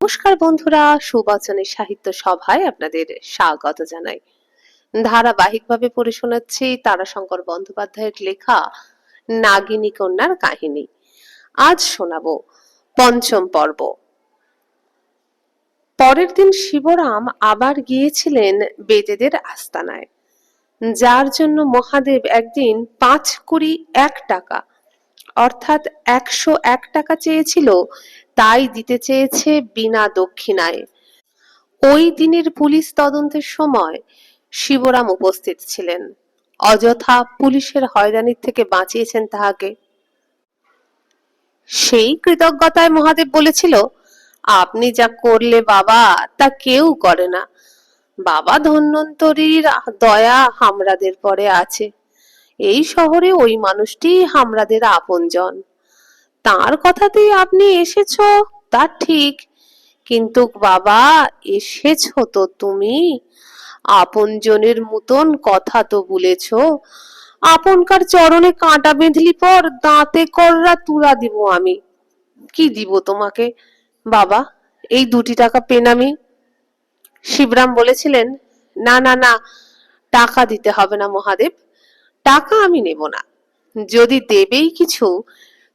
নমস্কার বন্ধুরা, সুবচনের সাহিত্য সভায় আপনাদের স্বাগত জানাই। ধারাবাহিকভাবে পড়ে শোনাচ্ছি তারাশঙ্কর বন্দ্যোপাধ্যায়ের লেখা নাগিনী কন্যার কাহিনী। আজ শোনাবো পঞ্চম পর্ব। পরের দিন শিবরাম আবার গিয়েছিলেন বেদেদের আস্তানায়, যার জন্য মহাদেব একদিন 5 কুড়ি 1 টাকা অর্থাৎ 101 টাকা চেয়েছিল, তাই দিতে চেয়েছে বিনা দক্ষিণায়। ওই দিনের পুলিশ তদন্তের সময় শিবরাম উপস্থিত ছিলেন, অযথা পুলিশের হয়রানির থেকে বাঁচিয়েছেন তাহাকে। সেই কৃতজ্ঞতায় মহাদেব বলেছিল, আপনি যা করলে বাবা তা কেউ করে না। বাবা ধন্বন্তরীর দয়া হামরাদের পরে আছে। এই শহরে ওই মানুষটি হামরাদের আপনজন। তার কথাতেই আপনি এসেছো তা ঠিক, কিন্তু বাবা এসেছো তো তুমি আপনজনের মতন কথা তো বলেছ। আপনকার চরণে কাঁটা বেঁধলি পর দাঁতে কররা তুলা দিব আমি। কি দিব তোমাকে বাবা? এই 2 টাকা পেনামি। শিবরাম বলেছিলেন, না না না, টাকা দিতে হবে না মহাদেব, টাকা আমি নেব না। যদি দেবেই কিছু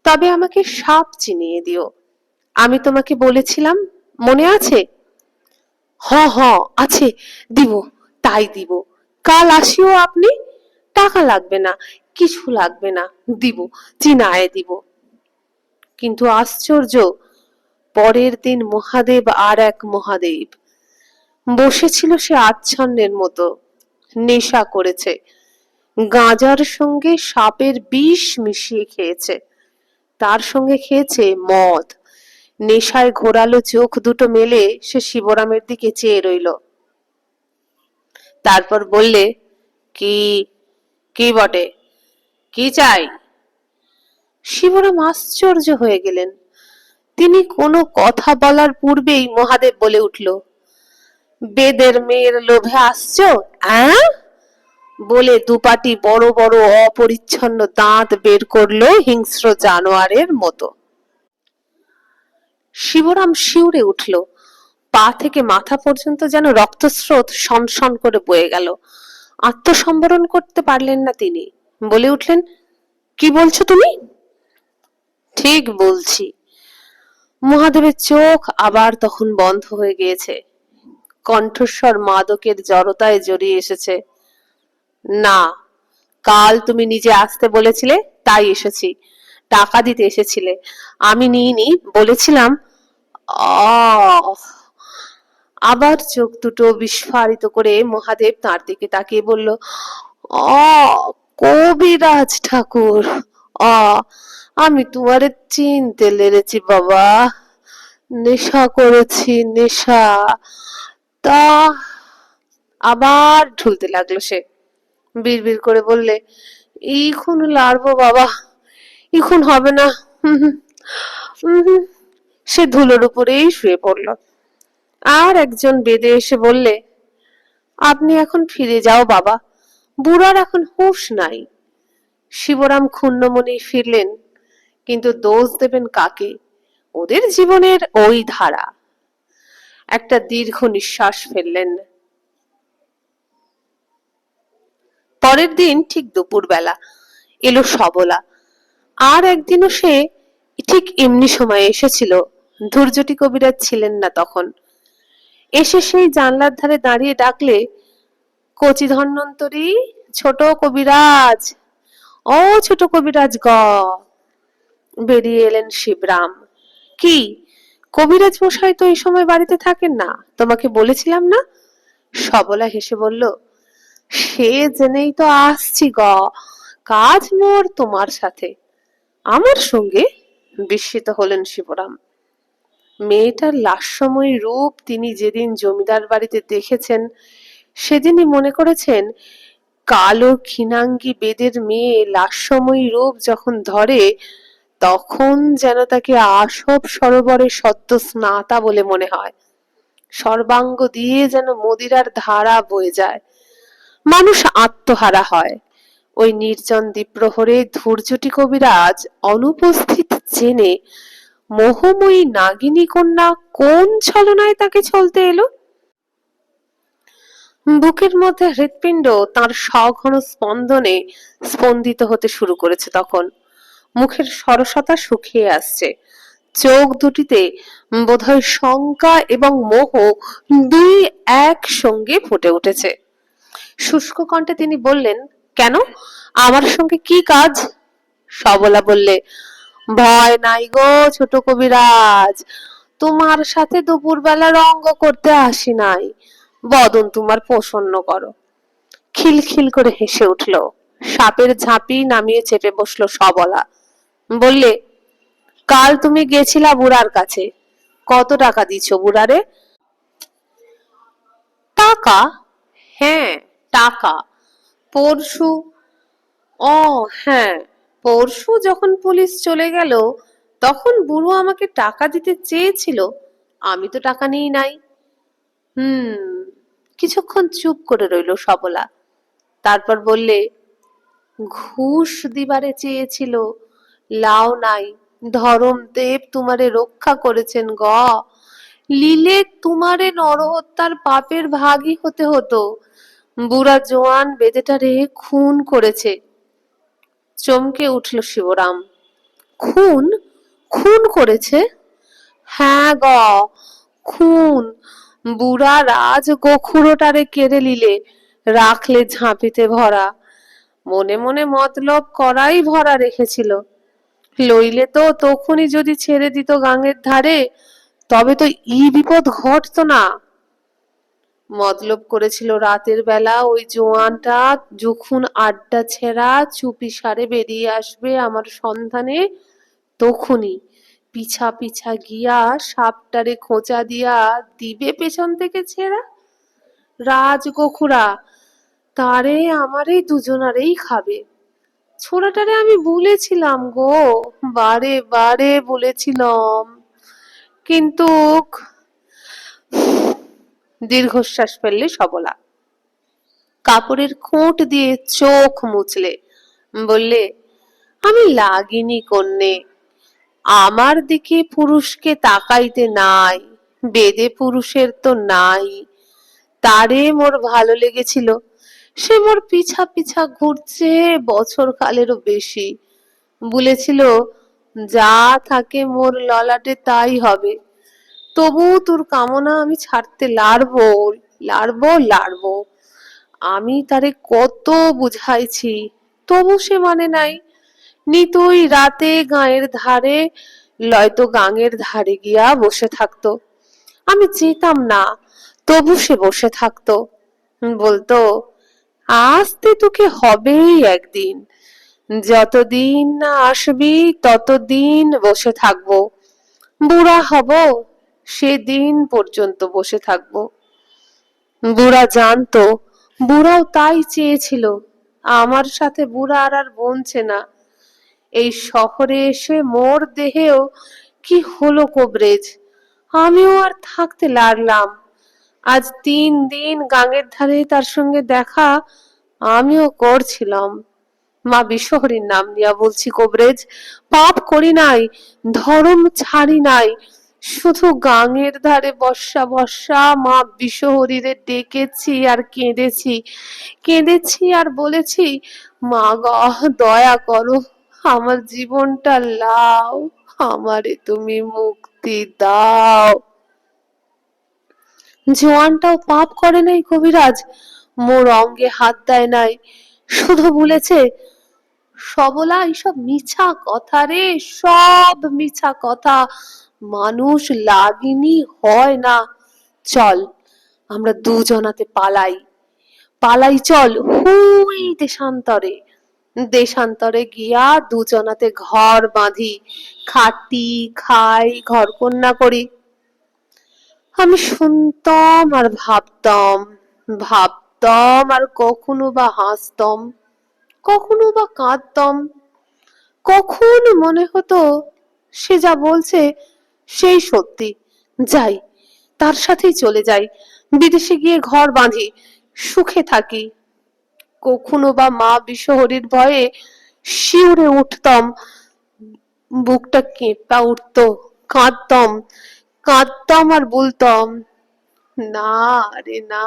তবে আমাকে সাপ চিনিয়ে দিও। আমি তোমাকে বলেছিলাম, মনে আছে? হ হ আছে, দিব, তাই দিব। কাল আসিও আপনি, টাকা লাগবে না, কিছু লাগবে না, দিব, চিনায়ে দিব। কিন্তু আশ্চর্য, পরের দিন মহাদেব আর এক মহাদেব বসেছিল সে আচ্ছন্নের মতো। নেশা করেছে, গাঁজার সঙ্গে সাপের বিষ মিশিয়ে খেয়েছে, তার সঙ্গে খেয়েছে মদ। নেশায় ঘোরালো চোখ দুটো মেলে সে শিবরামের দিকে চেয়ে রইল। তারপর বললে, কি কি বটে, কি চাই? শিবরাম আশ্চর্য হয়ে গেলেন। তিনি কোনো কথা বলার পূর্বেই মহাদেব বলে উঠল, বেদের মেয়ের লোভে আসছো বলে দুপাটি বড় বড় অপরিচ্ছন্ন দাঁত বের করলো হিংস্র জানোয়ারের মতো। শিবরাম শিউরে উঠল, পা থেকে মাথা পর্যন্ত যেন রক্তস্রোত সনসন করে বয়ে গেল। আত্মসম্বরণ করতে পারলেন না তিনি, বলে উঠলেন, কি বলছো তুমি? ঠিক বলছি। মহাদেবের চোখ আবার তখন বন্ধ হয়ে গিয়েছে, কণ্ঠস্বর মাদকের জড়তায় জড়িয়ে এসেছে। না, কাল তুমি নিজে আসতে বলেছিলে, তাই এসেছি। টাকা দিতে এসেছিলে, আমি নিইনি, বলেছিলাম। আবার চোখ দুটো বিস্ফারিত করে মহাদেব তার দিকে তাকিয়ে বলল, কবিরাজ ঠাকুর, আমি তোমারে চিনতে লেরেছি বাবা। নেশা করেছি, নেশা। তা আবার ঢুলতে লাগলো সে। বিড়বিড় করে বললে, এখন লাড়বো বাবা, এখন হবে না। সে ধুলোর উপরেই শুয়ে পড়ল। আর একজন বেদে এসে বললে, আপনি এখন ফিরে যাও বাবা, বুড়ার এখন হুঁশ নাই। শিবরাম ক্ষুণ্ণ মনেই ফিরলেন, কিন্তু দোষ দেবেন কাকে? ওদের জীবনের ওই ধারা। একটা দীর্ঘ নিঃশ্বাস ফেললেন। পরের দিন ঠিক দুপুরবেলা এলো সবলা। আর একদিনও সে ঠিক এমনি সময়ে এসেছিল। ধৈর্যটি কবিরাজ ছিলেন না তখন। এসে সেই জানলার ধারে দাঁড়িয়ে ডাকলে, কচি ধন্বন্তরী, ছোট কবিরাজ, ও ছোট কবিরাজ গ। বেরিয়ে এলেন শিবরাম। কি, কবিরাজ মশাই তো এই সময় বাড়িতে থাকেন না, তোমাকে বলেছিলাম না? সবলা হেসে বলল, সে জেনেই তো আসছি গ, কাজ মোর তোমার সাথে। আমার সঙ্গে? বিস্মিত হলেন শিবরাম। মেয়েটার লাস্যময়ী রূপ তিনি যেদিন জমিদার বাড়িতে দেখেছেন, সেদিনই মনে করেছেন, কালো ক্ষীণাঙ্গী বেদের মেয়ে লাস্যময়ী রূপ যখন ধরে, তখন যেন তাকে আশব সরোবরে সদ্য স্নাতা বলে মনে হয়। সর্বাঙ্গ দিয়ে যেন মদিরার ধারা বয়ে যায়। মানুষ আত্মহারা হয়। ওই নির্জন দ্বীপ্রহরে ধৈর্যটি কবিরাজ অনুপস্থিত জেনে মোহময়ী নাগিনী কন্যা কোন ছলনায় তাকে ছলতে এলো? বুকের মধ্যে হৃৎপিণ্ড তার সঘন স্পন্দনে স্পন্দিত হতে শুরু করেছে তখন। মুখের সরসতা শুকিয়ে আসছে, চোখ দুটিতে বোধহয় শঙ্কা এবং মোহ দুই একসঙ্গে ফুটে উঠেছে। শুষ্ক কণ্ঠে তিনি বললেন, কেন, আমার সঙ্গে কি কাজ? সবলা বললে, ভয় নাই গো ছোট কবিরাজ, তোমার সাথে দুপুরবেলা রঙ্গ করতে আসি নাই, বদন তোমার প্রসন্ন করো। খিলখিল করে হেসে উঠল। সাপের ঝাঁপি নামিয়ে চেপে বসলো সবলা। বললে, কাল তুমি গেছিলা বুড়ার কাছে, কত টাকা দিছ বুড়ারে? টাকা? হ্যাঁ, টাকা। পরশু। ও হ্যাঁ, পরশু যখন পুলিশ চলে গেল তখন বুড়ো আমাকে টাকা দিতে চেয়েছিল, আমি তো টাকা নিই নাই। হুম। কিছুক্ষণ চুপ করে রইল সবলা, তারপর বললে, ঘুষ দিবারে চেয়েছিল, লাও নাই, ধরমদেব তোমারে রক্ষা করেছেন গ, লিলে তোমারে নরহত্যার পাপের ভাগী হতে হতো। বুড়া জোয়ান বেদেটারে খুন করেছে। চমকে উঠল শিবরাম। খুন? খুন করেছে? হ্যাঁ গ, খুন। বুড়া রাজ গোখুরোটারে কেড়ে নিলে, রাখলে ঝাঁপিতে ভরা। মনে মনে মতলব করাই ভরা রেখেছিল, লইলে তো তখনই যদি ছেড়ে দিত গাঙের ধারে, তবে তো বিপদ ঘটতো না। মতলব করেছিল রাতের বেলা ওই জোয়ানটা যখন আড্ডা ছেড়া চুপি সারে বেরিয়ে আসবে আমার সন্ধানে, তখনই পিছা পিছা গিয়া সাপটারে খোঁচা দিয়া দিবে পেছন থেকে ছেড়া। রাজ গোখুরা তারে আমারে দুজনারেই খাবে। ছোড়াটারে আমি বলেছিলাম গো, বারে বারে বলেছিলাম, কিন্তু। দীর্ঘশ্বাস ফেললে সবলা। কাপড়ের খোঁট দিয়ে চোখ মুছলে। বললে, আমি লাগিনি কন্যে, আমার দিকে পুরুষকে তাকাইতে নাই, বেদে পুরুষের তো নাই, তারে মোর ভালো লেগেছিল, সে মোর পিছা পিছা ঘুরছে বছর কালেরও বেশি, বলেছিল যা থাকে মোর ললাটে তাই হবে, তবু তোর কামনা আমি ছাড়তে লাড়বো, লাড়বো, লাড়বো। আমি তারে কত বুঝাইছি, তবু সে মানে নাই। নিতুই রাতে গাঁয়ের ধারে লয়তো গাঙের ধারে গিয়া বসে থাকতো, আমি যেতাম না, তবু সে বসে থাকতো। বলতো, আসতে তোকে হবেই একদিন, যতদিন না আসবি ততদিন বসে থাকবো, বুড়া হব সেদিন পর্যন্ত বসে থাকবো। বুড়া জানতো, বুড়াও তাই চেয়েছিল, আমার সাথে বুড়া আর বনছে না। এই শহরে এসে মোর দেহেও কি হলো কবরেজ, আমিও আর থাকতে লারলাম। আজ 3 দিন গাঙের ধারে তার সঙ্গে দেখা আমিও করছিলাম। মা বিশ্বহরীর নাম নিয়া বলছি কবরেজ, পাপ করি নাই, ধর্ম ছাড়ি নাই, শুধু গাঙের ধারে বর্ষা বর্ষা মা বিশ্বহরীরে ডেকেছি আর কেঁদেছি, কেঁদেছি আর বলেছি, মা গো দয়া করো, আমার জীবনটা লাও, আমারে তুমি মুক্তি দাও। জোয়ানটাও পাপ করে নাই কবিরাজ, মোর অঙ্গে হাত দেয় নাই, শুধু বলেছে, সবলা এইসব মিছা কথা রে, সব মিছা কথা, মানুষ লাগিনি হয় না। চল আমরা দুজনাতে পালাই, পালাই চল হুই দেশান্তরে, দেশান্তরে গিয়া দুজনাতে ঘর বাঁধি, খাটি খাই ঘর কন্যা করি। আমি শুনতাম আর ভাবতাম, ভাবতাম আর কখনো বা হাসতাম, কখনো বা কাঁদতাম, কখন মনে হতো সে যা বলছে সেই সত্যি, যাই তার সাথেই চলে যাই, বিদেশে গিয়ে ঘর বাঁধি, সুখে থাকি। কখনো বা মা বিশ্বহরীর ভয়ে শিউরে উঠতাম, বুকটা কেঁপা উঠতো, কাঁদতাম, কাঁদতাম আর বলতাম, না রে না,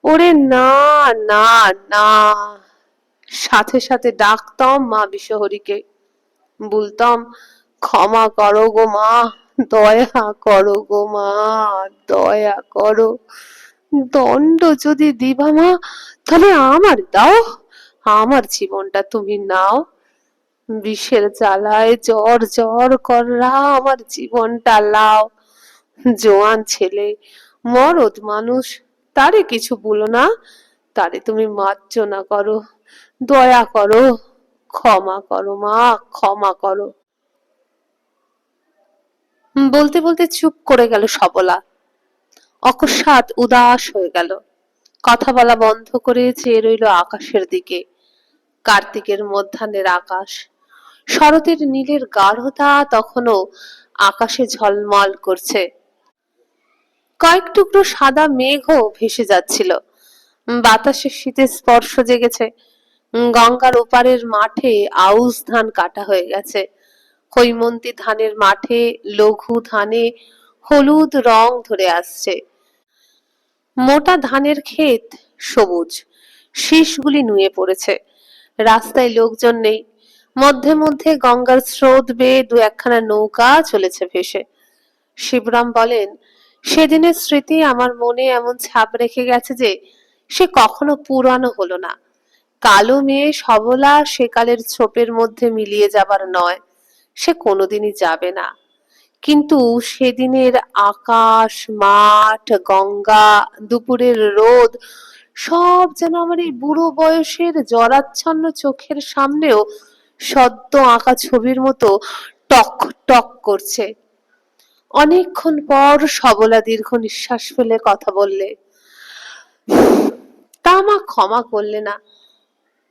ওরে না, না, না। সাথে সাথে ডাকতাম মা বিশ্বহরীকে, বলতাম, ক্ষমা করো গো মা, দয়া করো গো মা, দয়া করো। দণ্ড যদি দিবা মা, তাহলে আমার দাও, আমার জীবনটা তুমি নাও। বিষের জ্বালায় জ্বর জ্বর কররা আমার জীবনটা লাও। জোয়ান ছেলে, মরদ মানুষ, তারে কিছু বলো না, তারে তুমি মার্জনা করো, দয়া করো, ক্ষমা করো মা, ক্ষমা করো। বলতে বলতে চুপ করে গেল সবলা, অকস্মাৎ উদাস হয়ে গেল, কথা বলা বন্ধ করে চেয়ে রইল আকাশের দিকে। কার্তিকের মধ্যাহ্নের আকাশ, শরতের নীলের গাঢ়তা তখনও আকাশে ঝলমল করছে। কয়েক টুকরো সাদা মেঘও ভেসে যাচ্ছিল, বাতাসে শীতের স্পর্শ জেগেছে। গঙ্গার ওপারের মাঠে আউশ ধান কাটা হয়ে গেছে, হৈমন্তী ধানের মাঠে লঘু ধানে হলুদ রং ধরে আসছে। মোটা ধানের ক্ষেত সবুজ, শীষগুলি নুয়ে পড়েছে। রাস্তায় লোকজন নেই, মধ্যে মধ্যে গঙ্গার স্রোত বেয়ে দু একখানা নৌকা চলেছে ভেসে। শিবরাম বলেন, সেদিনের স্মৃতি আমার মনে এমন ছাপ রেখে গেছে যে সে কখনো পুরানো হলো না। কালো মেয়ে সবলা সেকালের ছোপের মধ্যে মিলিয়ে যাবার নয়, সে কোনোদিনই যাবে না। কিন্তু সেদিনের আকাশ, মাঠ, গঙ্গা, দুপুরের রোদ সব যেন আমার এই বুড়ো বয়সের জরাচ্ছন্ন চোখের সামনেও সদ্য আঁকা ছবির মতো টক টক করছে। অনেকক্ষণ পর সবলা দীর্ঘ নিঃশ্বাস ফেলে কথা বললে, তা মা ক্ষমা করলে না।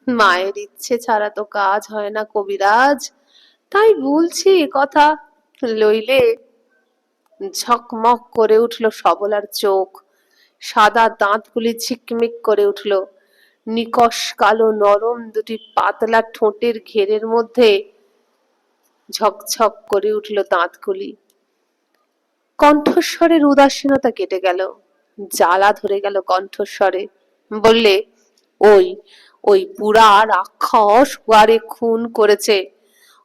মায়ের ইচ্ছে ছাড়া তো কাজ হয় না কবিরাজ, তাই বলছি এ কথা, লইলে। ঝকমক করে উঠল সবলার চোখ, সাদা দাঁতগুলি ঝিকমিক করে উঠল, নিকষ কালো নরম দুটি পাতলা ঠোঁটের ঘেরের মধ্যে ঝকঝক করে উঠল দাঁতগুলি। কণ্ঠস্বরের উদাসীনতা কেটে গেল, জ্বালা ধরে গেল কণ্ঠস্বরে। বললে, ওই ওই বুড়া রাক্ষস ওয়ারে খুন করেছে।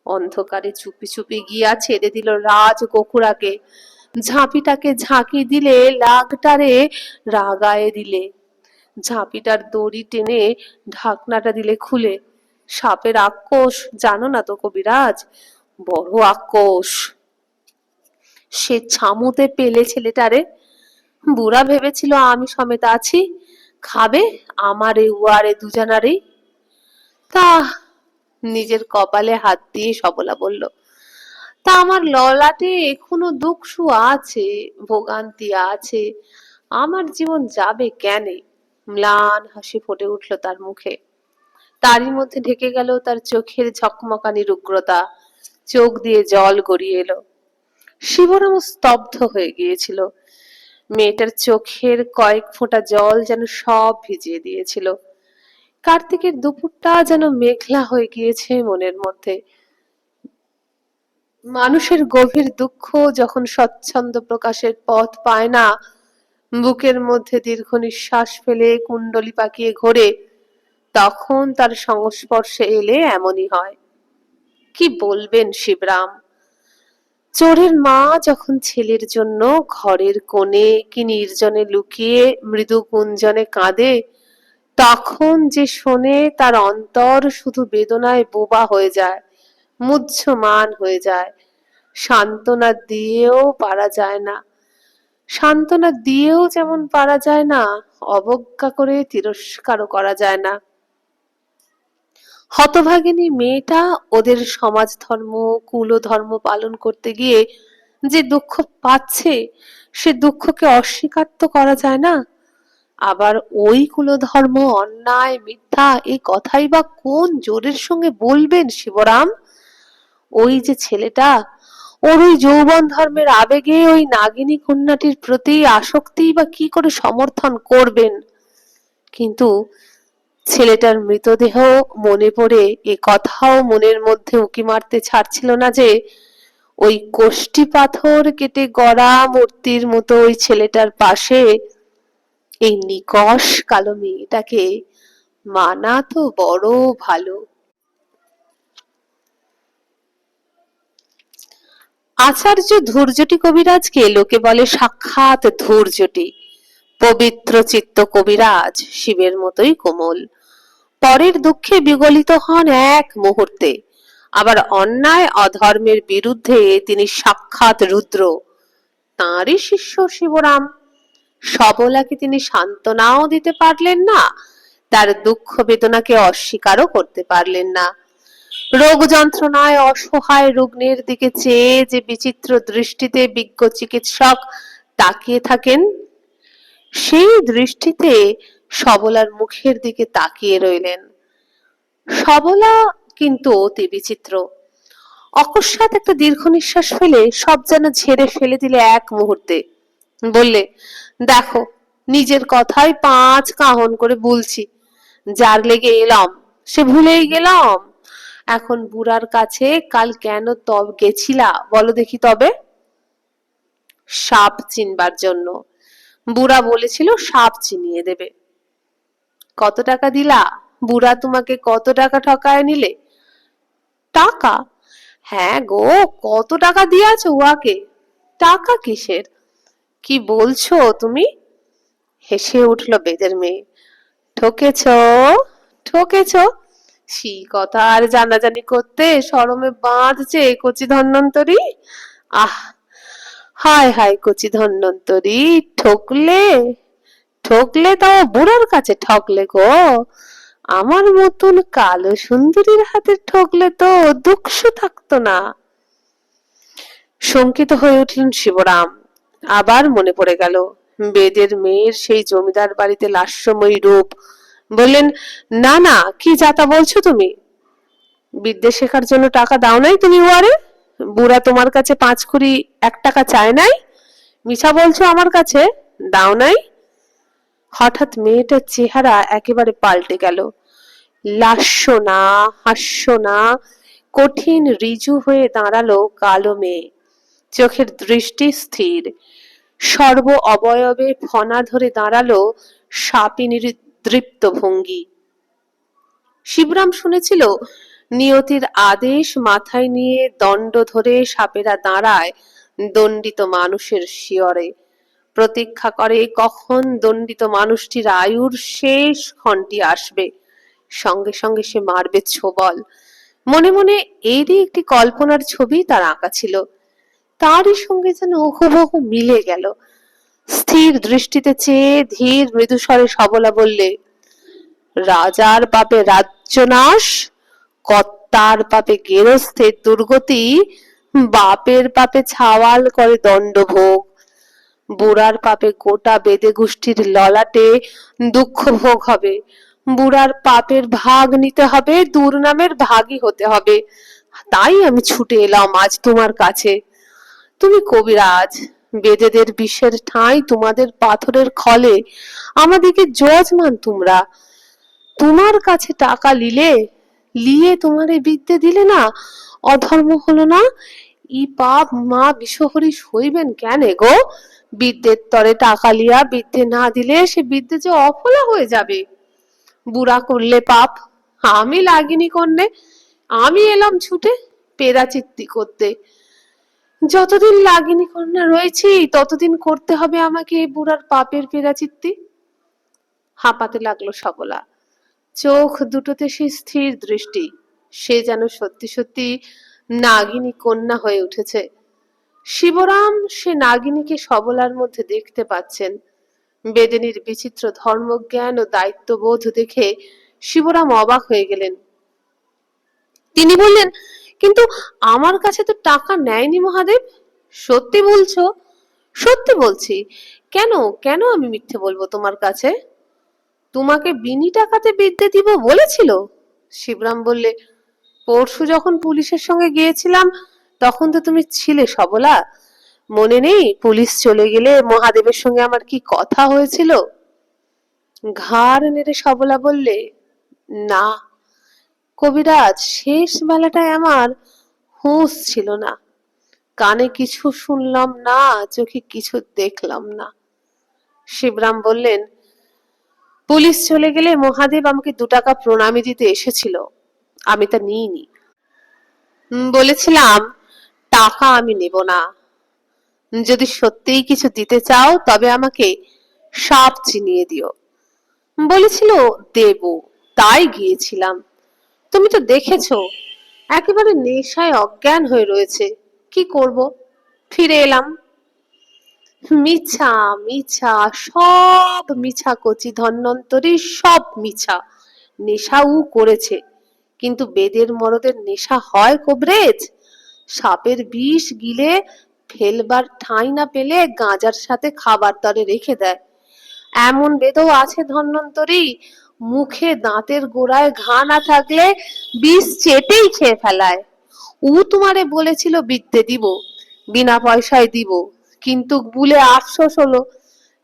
অন্ধকারে চুপি চুপি গিয়া ছেড়ে দিল রাজ গোকুড়াকে, ঝাঁপিটাকে ঝাঁকি দিলে লাগটারে রাগায়ে দিলে, ঝাঁপিটার দড়ি টেনে ঢাকনাটা দিলে খুলে। সাপের আক্রোশ জানো না তো কবিরাজ, বড় আক্রোশ। সে ছামুতে পেলে ছেলেটারে, বুড়া ভেবেছিল আমি সমেত আছি, খাবে আমারে উয়ারে দুজনারে। তা নিজের কপালে হাত দিয়ে সবলা বলল, তা আমার ললাটে এখনো দুঃখ আছে, ভোগান্তি আছে, আমার জীবন যাবে কেনে। ম্লান হাসি ফুটে উঠল তার মুখে, তারই মধ্যে ঢেকে গেল তার চোখের ঝকমকানির উগ্রতা, চোখ দিয়ে জল গড়িয়ে এলো। শিবরাম স্তব্ধ হয়ে গিয়েছিল, মেয়েটার চোখের কয়েক ফোঁটা জল যেন সব ভিজিয়ে দিয়েছিল। কার্তিকের দুপুরটা যেন মেঘলা হয়ে গিয়েছে মনের মধ্যে। মানুষের গভীর দুঃখ যখন স্বচ্ছন্দ প্রকাশের পথ পায় না, বুকের মধ্যে দীর্ঘ নিঃশ্বাস ফেলে কুণ্ডলি পাকিয়ে ঘোরে, তখন তার সংস্পর্শে এলে এমনই হয়। কি বলবেন শিবরাম, চোরের মা যখন ছেলের জন্য ঘরের কোণে কি নির্জনে লুকিয়ে মৃদু কুঞ্জনে কাঁদে, তখন যে শোনে তার অন্তর শুধু বেদনায় বোবা হয়ে যায়, মুহ্যমান হয়ে যায়। সান্ত্বনা দিয়েও পারা যায় না, সান্ত্বনা দিয়েও যেমন পারা যায় না, অবজ্ঞা করে তিরস্কারও করা যায় না। হতভাগিনী মেয়েটা ওদের সমাজ ধর্ম কুল ধর্ম পালন করতে গিয়ে যে দুঃখ পাচ্ছে, সে দুঃখকে অস্বীকার তো করা যায় না। আবার ওই কুলধর্ম অন্যায় মিথ্যা এই কথাই বা কোন জোরের সঙ্গে বলবেন শিবরাম? ওই যে ছেলেটা, ওর ওই যৌবন ধর্মের আবেগে ওই নাগিনী কন্যাটির প্রতি আসক্তি বা কি করে সমর্থন করবেন? কিন্তু ছেলেটার মৃতদেহ মনে পড়ে এ কথাও মনের মধ্যে উঁকি মারতে ছাড়ছিল না যে ওই কোষ্ঠী পাথর কেটে গড়া মূর্তির মতো ওই ছেলেটার পাশে এই নিকষ কালো মেয়েটাকে মানা তো বড় ভালো। আচার্য ধূর্যটি কবিরাজকে লোকে বলে সাক্ষাৎ ধূর্যটি। পবিত্র চিত্ত কবিরাজ শিবের মতোই কোমল, পরের দুঃখে বিগলিত হন এক মুহূর্তে। আবার অন্যায় অধর্মের বিরুদ্ধে তিনি সাক্ষাৎ রুদ্র। তাঁরই শিষ্য শিবরাম। সবলাকে তিনি সান্ত্বনাও দিতে পারলেন না, তার দুঃখ বেদনাকে অস্বীকারও করতে পারলেন না। রোগ যন্ত্রণায় অসহায় রুগ্নের দিকে চেয়ে যে বিচিত্র দৃষ্টিতে বিজ্ঞ চিকিৎসক তাকিয়ে থাকেন, সেই দৃষ্টিতে সবলার মুখের দিকে তাকিয়ে রইলেন। সবলা কিন্তু অতি বিচিত্র। অকস্মাৎ একটা দীর্ঘ নিঃশ্বাস ফেলে সব যেন ঝেড়ে ফেলে দিলে এক মুহূর্তে। বললে, দেখো, নিজের কথাই 5 কাহন করে বলছি, যার লেগে এলাম সে ভুলেই গেলাম। এখন বুড়ার কাছে কাল কেন গেছিলা বলো দেখি তবে? সাপ চিনবার জন্য। বুড়া বলেছিল সাপ চিনিয়ে দেবে। কত টাকা দিলা? বুড়া তোমাকে কত টাকা ঠকায় নিলে? টাকা? হ্যাঁ গো, কত টাকা দিয়াছো উহাকে? টাকা কিসের? কি বলছো তুমি? হেসে উঠল বেদের মেয়ে। ঠকেছ, ঠকেছ? সে কথা আর জানাজানি করতে শরমে বাঁধছে কচি ধন্বন্তরী। আহ, হায় হায় কচি ধন্বন্তরী, ঠকলে? ঠকলে তাও বুড়ার কাছে ঠকলে গো। আমার মতন কালো সুন্দরীর হাতে ঠকলে তো দুঃখ থাকতো না। শঙ্কিত হয়ে উঠলেন শিবরাম। আবার মনে পড়ে গেল বেদের মেয়ের সেই জমিদার বাড়িতে লাস্যময়ী রূপ। বললেন, না না, কি যাতা বলছো তুমি? বিদ্যে শেখার জন্য টাকা দাও নাই তুমি উয়ারে? বুড়া তোমার কাছে 5 কুড়ি 1 টাকা চায় নাই? মিছা বলছো আমার কাছে, দাও নাই? হঠাৎ মেয়েটার চেহারা একেবারে পাল্টে গেল। লাস্য না, হাস্য না, কঠিন ঋজু হয়ে দাঁড়ালো কালো মেয়ে। চোখের দৃষ্টি স্থির, সর্ব অবয়বে ফনা ধরে দাঁড়ালো সাপিনীর দৃপ্ত ভঙ্গি। শিবরাম শুনেছিল নিয়তির আদেশ মাথায় নিয়ে দণ্ড ধরে সাপেরা দাঁড়ায় দণ্ডিত মানুষের শিয়রে, প্রতীক্ষা করে কখন দণ্ডিত মানুষটির আয়ুর শেষ ক্ষণটি আসবে, সঙ্গে সঙ্গে সে মারবে ছোবল। মনে মনে এরই একটি কল্পনার ছবি তার আঁকা ছিল। তারই সঙ্গে যেন হুবহু মিলে গেল। স্থির দৃষ্টিতে চেয়ে ধীর মৃদুস্বরে সবলা বললে, রাজার পাপে রাজ্যনাশ, কর্তার পাপে গেরস্থের দুর্গতি, বাপের পাপে ছাওয়াল করে দণ্ডভোগ, বুড়ার পাপে গোটা বেদে গোষ্ঠীর ললাটে দুঃখ ভোগ হবে। বুড়ার পাপের ভাগ নিতে হবে, দুর্নামের ভাগী হতে হবে। তাই আমি ছুটে এলাম আজ তোমার কাছে। তুমি কবিরাজ, বেদেদের বিষের ঠাঁই তোমাদের পাথরের খলে, আমাদিকে যজমান তোমরা। তোমার কাছে টাকা লিয়ে তোমার এই বিদ্যে দিলে না, অধর্ম হলো না? ই পাপ মা বিশ্বহরি সইবেন কেন গো? বিদ্যের তরে টাকা লিয়া বিদ্যে না দিলে সে বিদ্যে যে অফলা হয়ে যাবে। বুড়া করলে পাপ, আমি লাগিনি কন্যে, আমি এলাম ছুটে পেরাচিত্তি করতে। যতদিন লাগিনি কন্যা রয়েছি ততদিন করতে হবে আমাকে এই বুড়ার পাপের পেরাচিত্তি। হাঁপাতে লাগলো সবলা। চোখ দুটোতে সে স্থির দৃষ্টি। সে যেন সত্যি সত্যি নাগিনী কন্যা হয়ে উঠেছে। শিবরাম সে নাগিনীকে সবলার মধ্যে দেখতে পাচ্ছেন। বেদিনীর বিচিত্র ধর্মজ্ঞান ও দায়িত্ববোধ দেখে শিবরাম অবাক হয়ে গেলেন। তিনি বললেন, কিন্তু আমার কাছে তো টাকা নেয়নি মহাদেব। সত্যি বলছো? সত্যি বলছি। কেন কেন আমি মিথ্যে বলবো তোমার কাছে? তোমাকে বিনি টাকাতে বিদ্যে দিব বলেছিল? শিবরাম বললে, পরশু যখন পুলিশের সঙ্গে গিয়েছিলাম তখন তো তুমি ছিলে সবলা। মনে নেই পুলিশ চলে গেলে মহাদেবের সঙ্গে আমার কি কথা হয়েছিল? ঘাড় নেড়ে সবলা বললে, না কবিরাজ, শেষ বেলাটায় আমার হুঁশ ছিল না। কানে কিছু শুনলাম না, চোখে কিছু দেখলাম না। শিবরাম বললেন, পুলিশ চলে গেলে মহাদেব আমাকে 2 টাকা প্রণামী দিতে এসেছিল, আমি তা নিইনি। বলেছিলাম টাকা আমি নেব না, যদি সত্যিই কিছু দিতে চাও তবে আমাকে সাপ চিনিয়ে দিও। বলেছিল দেব, তাই গিয়েছিলাম। তুমি তো দেখেছো একেবারে নেশায় অজ্ঞান হয়ে রয়েছে, কি করব, ফিরে এলাম। মিছা মিছা, সব মিছা কচি ধন্বন্তরী, সব মিছা। নেশাও করেছে, কিন্তু বেদের মরদের নেশা হয় কবরেজ? সাপের বিষ গিলে ফেলবার ঠাঁই না পেলে গাঁজার সাথে খাবার দরে রেখে দেয়। এমন বেদও আছে ধন্বন্তরী, মুখে দাঁতের গোড়ায় ঘা না থাকলে বিষ চেটেই খেয়ে ফেলায়। ও তোমারে বলেছিল বিদ্যে দিব, বিনা পয়সায় দিব, কিন্তু বুলে আফসোস হলো,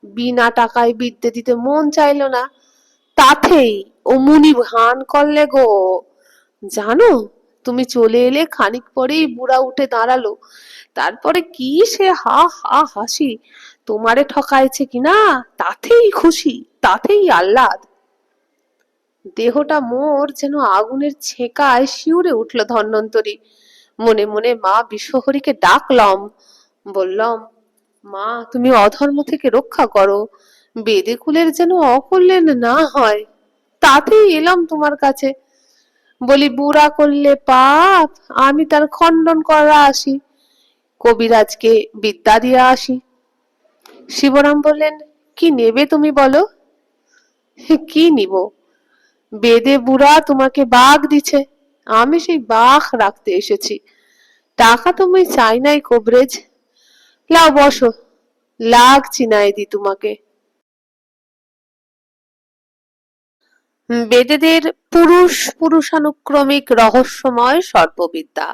বিনা টাকায় বিদ্যে দিতে মন চাইলো না। তাতেই অমনি ভান করলে গো। জানো, তুমি চলে এলে খানিক পরেই বুড়া উঠে দাঁড়ালো। তারপরে কি সে হা হা হাসি, তোমারে ঠকাইছে কিনা তাতেই খুশি, তাতেই আহ্লাদ। দেহটা মোর যেন আগুনের ছেকায় শিউরে উঠল ধন্বন্তরী। মনে মনে মা বিশ্বহরীকে ডাকলাম, বললাম, মা তুমি অধর্ম থেকে রক্ষা করো, বেদে কুলের যেন অকল্যাণ না হয়, তাতেই এলাম তোমার কাছে। বলি বুড়া করলে পাপ, আমি তার খণ্ডন করা আসি, কবিরাজকে বিদ্যা দিয়ে আসি। শিবরাম বললেন, কি নেবে তুমি বলো? কি নিব? বেদে বুড়া তোমাকে বাঘ দিছে, আমি সেই বাঘ রাখতে এসেছি। টাকা তুমি চাই নাই কবরেজ, লাও বসো, লাগ চিনাই দি তোমাকে। বেদেদের পুরুষ পুরুষানুক্রমিক রহস্যময় সর্পবিদ্যা।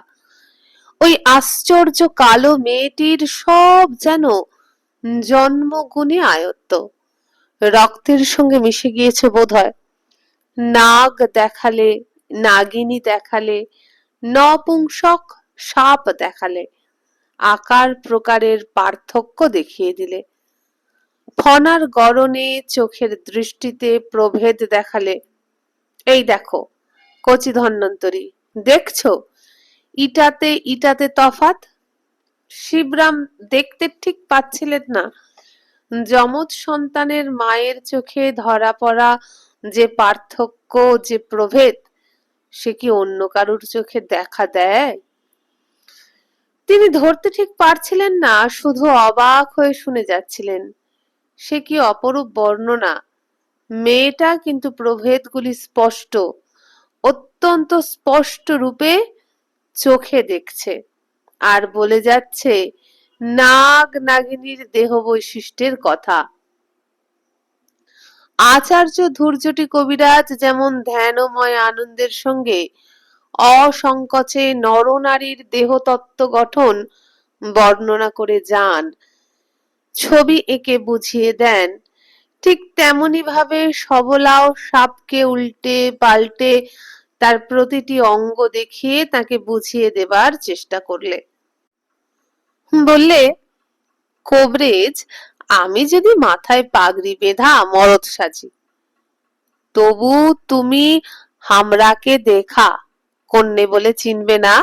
ওই আশ্চর্য কালো মেয়েটির সব যেন জন্মগুণে আয়ত্ত, রক্তের সঙ্গে মিশে গিয়েছে বোধহয়। নাগ দেখালে, নাগিনী দেখালে, নপুংসক সাপ দেখালে, আকার প্রকারের পার্থক্য দেখিয়ে দিলে, ফনার গড়নে চোখের দৃষ্টিতে প্রভেদ দেখালে। এই দেখো কচি ধন্বন্তরী, দেখছো ইটাতে ইটাতে তফাৎ? শিবরাম দেখতে ঠিক পাচ্ছিলেন না যমজ সন্তানের মায়ের চোখে ধরা পড়া যে পার্থক্য, যে প্রভেদ, সে কি অন্য কারুর চোখে দেখা দেয়? তিনি ধরতে ঠিক পারছিলেন না, শুধু অবাক হয়ে শুনে যাচ্ছিলেন। সে কি অপরূপ বর্ণনা! মেয়েটা কিন্তু প্রভেদগুলি স্পষ্ট, অত্যন্ত স্পষ্ট রূপে চোখে দেখছে, আর বলে যাচ্ছে নাগ নাগিনীর দেহ বৈশিষ্ট্যের কথা। আচার্য ধূর্যটি কবিরাজ যেমন ধ্যানময় আনন্দের সঙ্গে অসংকোচে নরনারীর দেহতত্ত্ব গঠন বর্ণনা করে যান, ছবি এঁকে বুঝিয়ে দেন, ঠিক তেমনি ভাবে সবলাও সাপকে উল্টে পাল্টে তার প্রতিটি অঙ্গ দেখিয়ে তাকে বুঝিয়ে দেবার চেষ্টা করলে। বললে, কবরেজ, আমি যদি মাথায় পাগড়ি বেঁধা মরদ সাজি, তবু তুমি হামরাকে দেখা কন্যে বলে চিনবে না?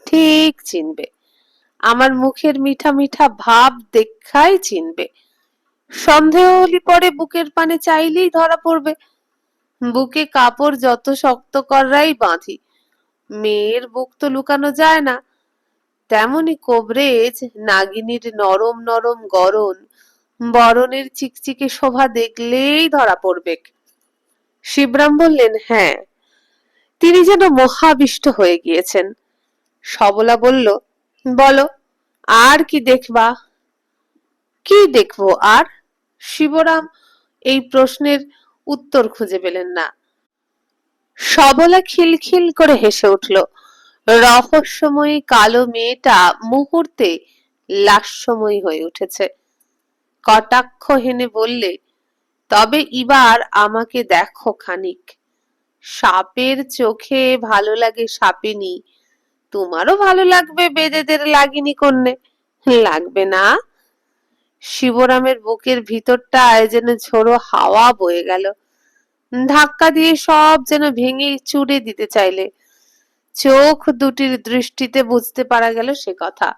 ঠিক চিনবে, আমার মুখের মিঠা মিঠা ভাব দেখাই চিনবে। সন্দেহ হলে পরে বুকের পানে চাইলেই ধরা পড়বে। বুকে কাপড় যত শক্ত করাই বাঁধি, মেয়ের বুক তো লুকানো যায় না। তেমনি কবরেজ নাগিনীর নরম নরম গড়ন, বরণের চিকচিকে শোভা দেখলেই ধরা পড়বে। শিবরাম বললেন, হ্যাঁ, তিনি যেন মহাবিষ্ট হয়ে গিয়েছেন। সবলা বলল, বলো আর কি দেখবা? কি দেখবো আর? শিবরাম এই প্রশ্নের উত্তর খুঁজে পেলেন না। সবলা খিলখিল করে হেসে উঠল। রহস্যময়ী কালো মেয়েটা মুহূর্তে লাস্যময়ী হয়ে উঠেছে। কটাক্ষ হেনে বললে, তবে এবার আমাকে দেখো খানিক। সাপের চোখে ভালো লাগে সাপেনি, তোমারও ভালো লাগবে বেদেদের লাগিনি কন্যে, লাগবে না? শিবরামের বুকের ভিতরটায় যেন ঝোড়ো হাওয়া বয়ে গেল, ধাক্কা দিয়ে সব যেন ভেঙে চুরে দিতে চাইলে। চোখ দুটির দৃষ্টিতে বুঝতে পারা গেল সে কথা।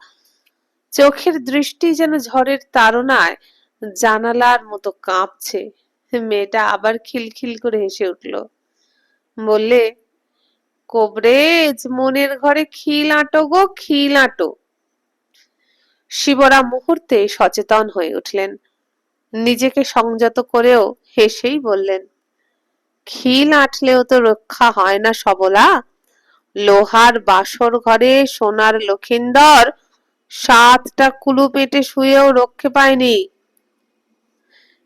চোখের দৃষ্টি যেন ঝড়ের তাড়নায় জানালার মতো কাঁপছে। মেয়েটা আবার খিলখিল করে হেসে উঠল, বললে, কোবরেজ, মনের ঘরে খিল আঁটো গো, খিল আঁটো। শিবরাম মুহূর্তে সচেতন হয়ে উঠলেন, নিজেকে সংযত করেও হেসেই বললেন, খিল আঁটলেও তো রক্ষা হয় না সবলা। লোহার বাসর ঘরে সোনার লক্ষিন্দর 7টা কুলু পেটে শুয়েও রক্ষে পায়নি।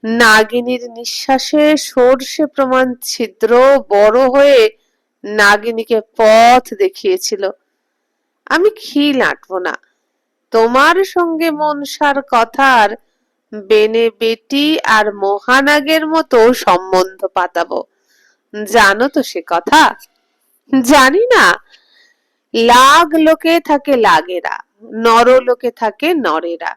নাগিনীর নিঃশ্বাসে সর্ষে প্রমাণ ছিদ্র বড় হয়ে নাগিনীকে পথ দেখিয়েছিল। আমি খিল আঁটবো না, তোমার সঙ্গে মনসার কথার বেনে বেটি আর মহানাগের মতো সম্বন্ধ পাতাবো। জানো তো সে কথা? জানি না, লাগ লোকে থাকে লাগেরা, নর লোকে থাকে নরেরা।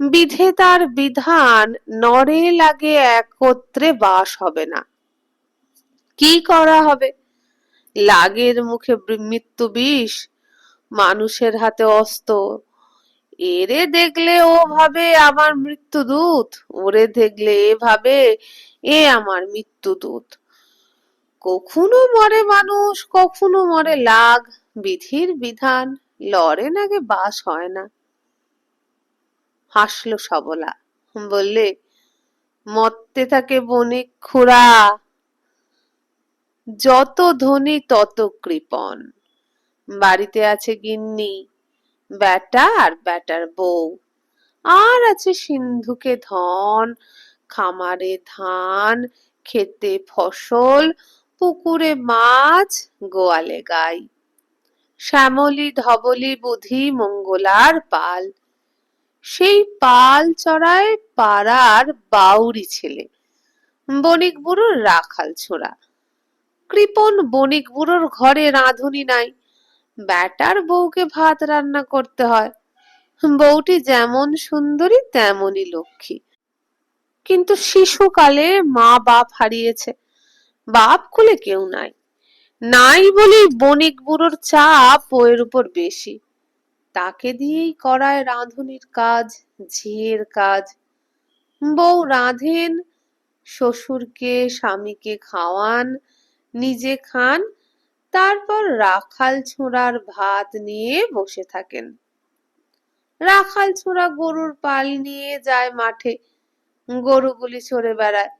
বিধেতার বিধান নরে লাগে একত্রে বাস হবে না। কি করা হবে? লাগের মুখে মৃত্যু বিষ, মানুষের হাতে অস্ত্র। এরে দেখলে ও ভাবে আমার মৃত্যুদূত, ওরে দেখলে এ ভাবে এ আমার মৃত্যুদূত। কখনো মরে মানুষ, কখনো মরে লাগ, বিধির বিধান, লড়ে নাগে বাস হয় না। হাসলো সবলা, বললে, মরতে থাকে বণিক খুড়া, যত ধনী তত কৃপণ। বাড়িতে আছে গিন্নি, বেটা আর বেটার বউ, আর আছে সিন্ধুকে ধন, খামারে ধান, খেতে ফসল, পুকুরে মাছ, গোয়ালে গাই। শ্যামলী ধবলী বুধি মঙ্গলার পাল, সেই পাল চড়ায় পাড়ার বাউরি ছেলে, বণিক বুড়োর রাখাল ছোড়া। কৃপণ বণিক বুড়োর ঘরে রাঁধুনি নাই, বেটার বউকে ভাত রান্না করতে হয়। বউটি যেমন সুন্দরী তেমনই লক্ষ্মী, কিন্তু শিশুকালে মা বাপ হারিয়েছে, বাপ কুলে কেউ নাই। নাই বলেই বণিক বুড়োর চাপ বউয়ের উপর বেশি। তাকে দিয়েই করায় রাঁধুনির কাজ, ঝিয়ের কাজ। বউ রাঁধেন, শ্বশুরকে স্বামীকে খাওয়ান, নিজে খান, তারপর রাখাল ছোড়ার ভাত নিয়ে বসে থাকেন। রাখাল ছোড়া গরুর পাল নিয়ে যায় মাঠে, গরুগুলি চড়ে বেড়ায়।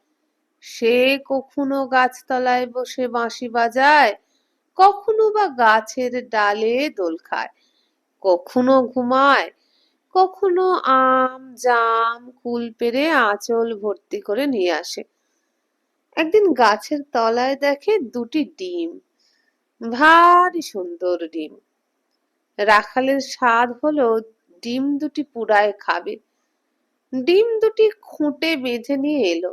সে কখনো গাছতলায় বসে বাঁশি বাজায়, কখনো বা গাছের ডালে দোল খায়, কখনো ঘুমায়, কখনো আম জাম কুল পেড়ে আঁচল ভর্তি করে নিয়ে আসে। একদিন গাছের তলায় দেখে দুটি ডিম, ভারী সুন্দর ডিম। রাখালের স্বাদ হলো ডিম দুটি পুড়ায় খাবে। ডিম দুটি খুঁটে বেঁধে নিয়ে এলো,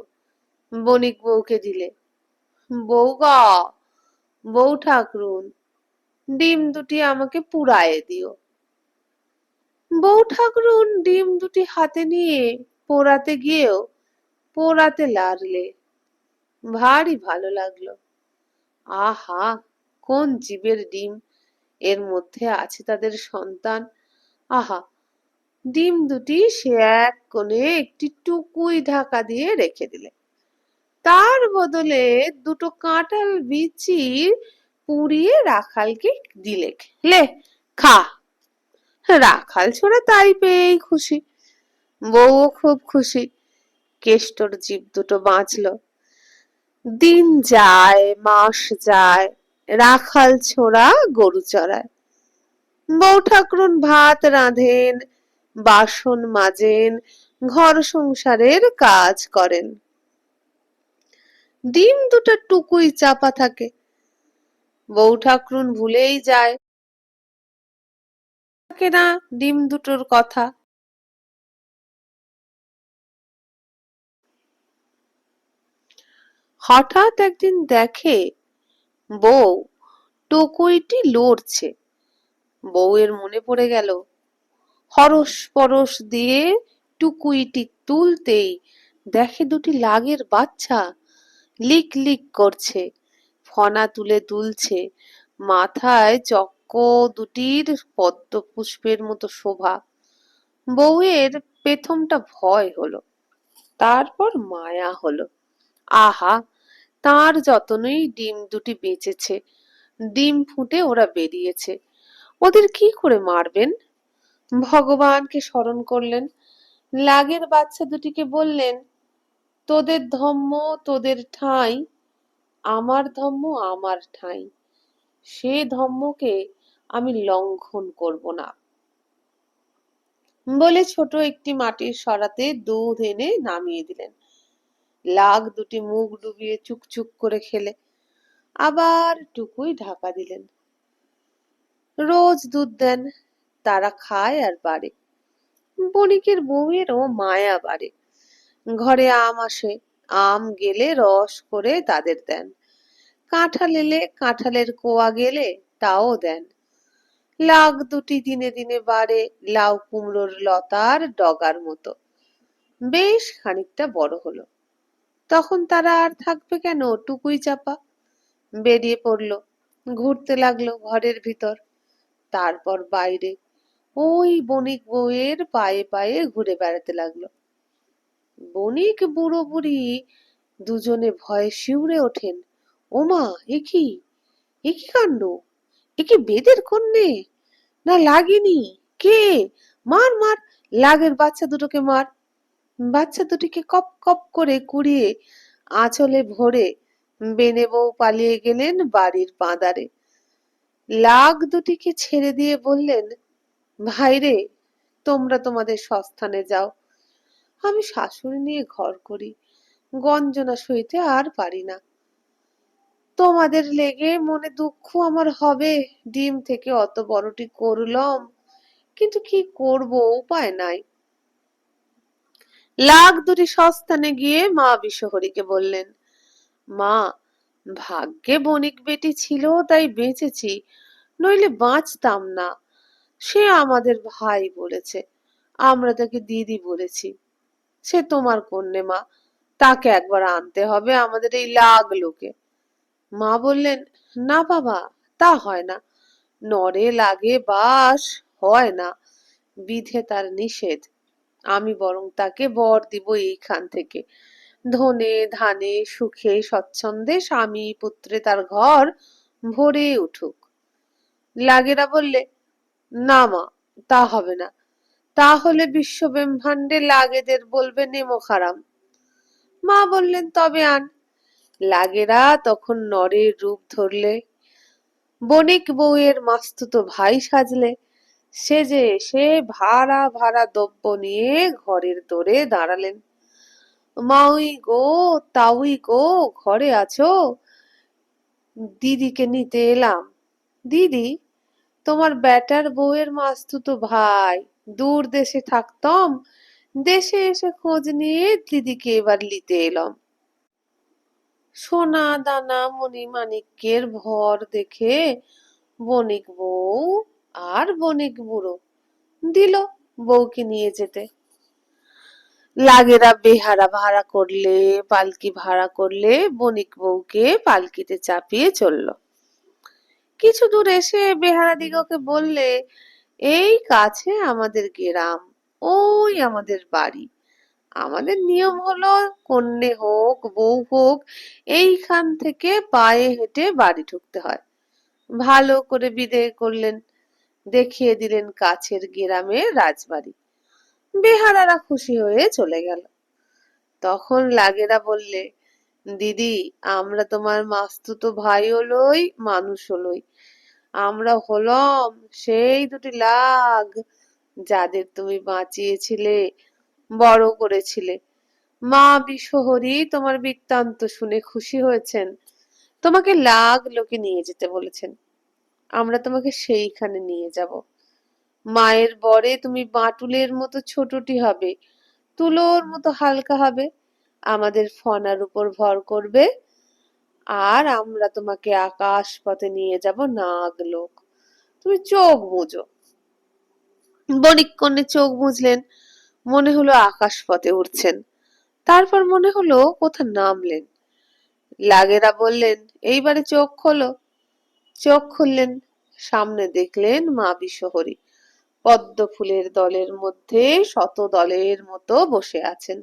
বণিক বউকে দিলে। বউগা, বউ ঠাকরুন, ডিম দুটি আমাকে পুড়ায়ে দিও। বউ ঠাকরুন ডিম দুটি হাতে নিয়ে পোড়াতে গিয়েও পোড়াতে লাগলে। ভারী ভালো লাগলো। আহা, কোন জীবের ডিম, এর মধ্যে আছে তাদের সন্তান। আহা, ডিম দুটি সে এক কোণে একটি টুকুই ঢাকা দিয়ে রেখে দিলে। তার বদলে দুটো কাঁঠাল বিচি পুড়িয়ে রাখালকে দিলে, লে খা। রাখাল ছোড়া তাই পেয়েই খুশি, বউও খুব খুশি। কেষ্টর জীব দুটো বাঁচলো। দিন যায়, মাস যায়, রাখাল ছোড়া গরু চড়ায়, বউ ঠাকরুন ভাত রাঁধেন, বাসন মাজেন, ঘর সংসারের কাজ করেন। ডিম দুটো টুকুই চাপা থাকে। বউ ঠাকরুন ভুলেই যায় থাকে না ডিম দুটোর কথা। হঠাৎ একদিন দেখে বউ টুকুইটি লড়ছে, বউয়ের মনে পড়ে গেল, হরস পরশ দিয়ে টুকুইটি তুলতেই দেখে দুটি লাগের বাচ্চা লিক লিক করছে, ফনা তুলে দুলছে, মাথায় চক্ক দুটির পদ্ম পুষ্পের মতো শোভা। বউয়ের প্রথমটা ভয় হলো, তারপর মায়া হলো। আহা, তার যতনই ডিম দুটি বেঁচেছে, ডিম ফুটে ওরা বেরিয়েছে, ওদের কি করে মারবেন? ভগবানকে স্মরণ করলেন, লাগের বাচ্চা দুটিকে বললেন, তোদের ধম্ম তোদের ঠাঁই, আমার ধম্ম আমার ঠাঁই, সে ধম্মকে আমি লঙ্ঘন করব না। বলে ছোট একটি মাটির সরাতে দুধ এনে নামিয়ে দিলেন। লাগ দুটি মুখ ডুবিয়ে চুকচুক করে খেলে, আবার টুকুই ঢাকা দিলেন। রোজ দুধ দেন, তারা খায় আর বাড়ে। বণিকের বউয়েরও মায়া বাড়ে। ঘরে আম আসে, আম গেলে রস করে তাদের দেন, কাঁঠাল এলে কাঁঠালের কোয়া গেলে তাও দেন। লাগ দুটি দিনে দিনে বাড়ে লাউ কুমড়োর লতার ডগার মতো। বেশ খানিকটা বড় হলো, তখন তারা আর থাকবে কেন টুকুই চাপা। বেরিয়ে পড়লো, ঘুরতে লাগলো ঘরের ভিতর, তারপর বাইরে, ওই বণিক বউয়ের পায়ে পায়ে ঘুরে বেড়াতে লাগলো। বণিক বুড়ো বুড়ি দুজনে ভয়ে শিউরে ওঠেন। ওমা, এ কি, এ কি কাণ্ড, এ কি বেদের কন্যে না লাগেনি? কে? মার মার, লাগের বাচ্চা দুটোকে মার। বাচ্চা দুটিকে কপ কপ করে কুড়িয়ে আঁচলে ভরে বেনে বউ পালিয়ে গেলেন বাড়ির বাঁদারে। লাগ দুটিকে ছেড়ে দিয়ে বললেন, ভাইরে, তোমরা তোমাদের স্বস্থানে যাও, আমি শাশুড়ি নিয়ে ঘর করি, গঞ্জনা সইতে আর পারি না। তোমাদের লেগে মনে দুঃখ আমার হবে, ডিম থেকে অত বড়টি করলম, কিন্তু কি করব, উপায় নাই। লাগ দুটি সস্থানে গিয়ে মা বিশহরীকে বললেন, মা, ভাগ্যে বণিক বেটি ছিল তাই বেঁচেছি, নইলে বাঁচতাম না। সে আমাদের ভাই বলেছে, আমরা তাকে দিদি বলেছি। সে তোমার কন্যে মা, তাকে একবার আনতে হবে আমাদের এই লাগ লোকে। মা বললেন, না বাবা, তা হয় না, নরে লাগে বাস হয় না, বিধে তার নিষেধ। আমি বরং তাকে বর দিব এইখান থেকে, ধনে ধানে সুখে স্বচ্ছন্দে স্বামী পুত্রে তার ঘর ভরে উঠুক। লাগেরা বললে, না মা, তা হবে না, তাহলে বিশ্ব ব্রহ্মাণ্ডে লাগেদের বলবে নেমো খারাম। মা বললেন, তবে আন। লাগেরা তখন নরের রূপ ধরলে, বণিক বউয়ের মাস্তুতো ভাই সাজলে, সেজে এসে ভাড়া ভাড়া দ্রব্য নিয়ে ঘরের দোরে দাঁড়ালেন। মাউই গো, তাউই গো, ঘরে আছো? দিদিকে নিতে এলাম। দিদি? তোমার বেটার বউয়ের মাস্তুতো ভাই, দূর দেশে থাকতম, দেশে এসে খোঁজ নিয়ে দিদিকে এবার নিতে এলাম। সোনা দানা মণি মাণিক্যের ভর দেখে বণিক বউ আর বণিক বুড়ো দিল বউকে নিয়ে যেতে। লাগেরা বেহারা ভাড়া করলে, পালকি ভাড়া করলে, বণিক বউকে পালকিতে চাপিয়ে চলল। কিছু দূর এসে বেহারা দিগকে বললে, এই কাছে আমাদের গ্রাম, ওই আমাদের বাড়ি। আমাদের নিয়ম হলো, কন্যে হোক বউ হোক, এইখান থেকে পায়ে হেঁটে বাড়ি ঢুকতে হয়। ভালো করে বিদেয় করলেন, দেখিয়ে দিলেন কাছের গ্রামের রাজবাড়ি। বেহারারা খুশি হয়ে চলে গেল। তখন লাগেরা বললে, দিদি, আমরা তোমার মাস্তুতো ভাই হলই, মানুষ হলই, আমরা হলম সেই দুটি লাগ যাদের তুমি বাঁচিয়েছিলে, বড় করেছিলে। মা বিশহরী তোমার বৃত্তান্ত শুনে খুশি হয়েছেন, তোমাকে লাগ লোকে নিয়ে যেতে বলেছেন। আমরা তোমাকে সেইখানে নিয়ে যাব। মায়ের বরে তুমি বাঁটুলের মতো ছোটটি হবে, তুলোর মতো হালকা হবে, আমাদের ফনার উপর ভর করবে, আর আমরা তোমাকে আকাশ পথে নিয়ে যাব নাগ লোক। তুমি চোখ বুঝো। বণিক কন্যা চোখ বুঝলেন, মনে হলো আকাশ পথে উঠছেন। তারপর মনে হলো কোথা নামলেন। লাগেরা বললেন, এইবারে চোখ খোলো। চোখ খুললেন, সামনে দেখলেন মা বিশ্বহরী পদ্ম ফুলের দলের মধ্যে শত দলের মতো বসে আছেন।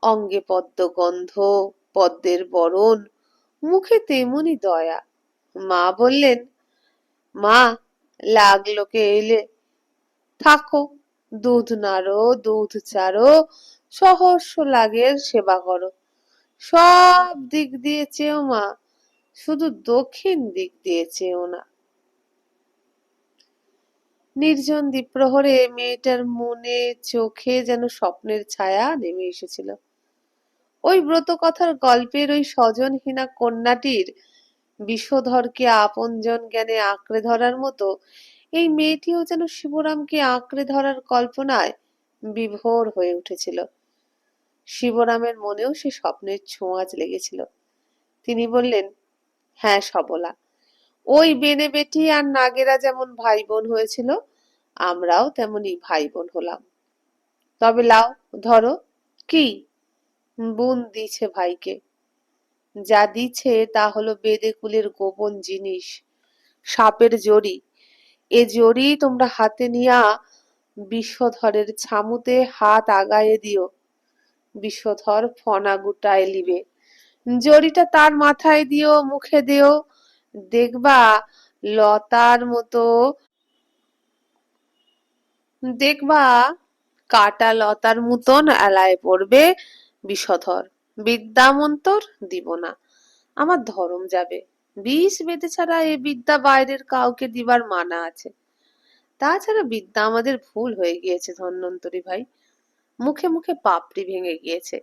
অঙ্গে পদ্ম গন্ধ, পদ্মের বরণ, মুখে তেমনি দয়া। মা বললেন, মা, লাগলোকে এলে, থাকো, দুধ নাড়ো, দুধ চারো, সহস্র লাগের সেবা করো। সব দিক দিয়ে চেয়েও মা, শুধু দক্ষিণ দিক দিয়ে চেয়েও না। নির্জন দ্বীপ্রহরে মেয়েটার মনে চোখে যেন স্বপ্নের ছায়া নেমে এসেছিল। ওই ব্রত কথার গল্পের ওই স্বজনহীনা কন্যাটির বিষধরকে আপনজন জ্ঞানে আঁকড়ে ধরার মতো এই মেয়েটিও যেন শিবরামকে আঁকড়ে ধরার কল্পনায় বিভোর হয়ে উঠেছিল। শিবরামের মনেও সে স্বপ্নের ছোঁয়াচ লেগেছিল। তিনি বললেন, হ্যাঁ সবলা, ওই বেনে বেটি আর নাগেরা যেমন ভাই বোন হয়েছিল, আমরাও তেমনি ভাই বোন হলাম। তবে লাও, ধরো। কি? বোন দিছে ভাইকে। যা দিছে তা হলো বেদে কুলের গোপন জিনিস, সাপের জড়ি। এ জড়ি তোমরা হাতে নিয়া বিষধরের ছামুতে হাত আগায়ে দিও। বিষধর ফনা গুটায় লিবে। জড়িটা তার মাথায় দিও, মুখে দিও, দেখবা লতার মতো, দেখবা কাটা লতার মতন এলায় পড়বে বিষধর। বিদ্যামন্তর দিব না, আমার ধরম যাবে। বিষ বেঁধে ছাড়া এ বিদ্যা বাইরের কাউকে দিবার মানা আছে। তাছাড়া বিদ্যা আমাদের ভুল হয়ে গিয়েছে ধন্বন্তরী ভাই। মুখে মুখে পাপড়ি ভেঙে গিয়েছে,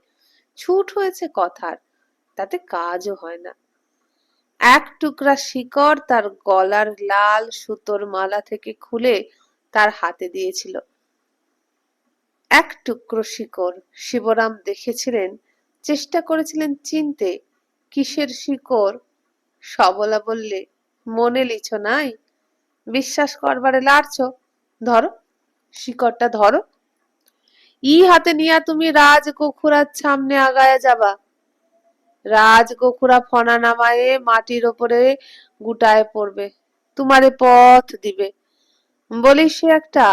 ছুট হয়েছে কথার, তাতে কাজও হয় না। এক টুকরা শিকড় তার গলার লাল সুতোর মালা থেকে খুলে তার হাতে দিয়েছিল। এক টুকরো শিকড়। শিবরাম দেখেছিলেন, চেষ্টা করেছিলেন চিনতে কিসের শিকড়। সবলা বললে, মনে লিছ নাই? বিশ্বাস করবারে লাড়ছ? ধরো, শিকড়টা ধরো। ই হাতে নিয়া তুমি রাজ গোখুরার সামনে আগায়া যাবা। রাজ গোখুরা ফনা নামায়ে মাটির ওপরে গুটায় পড়বে, তোমারে পথ দিবে। বলি সে একটা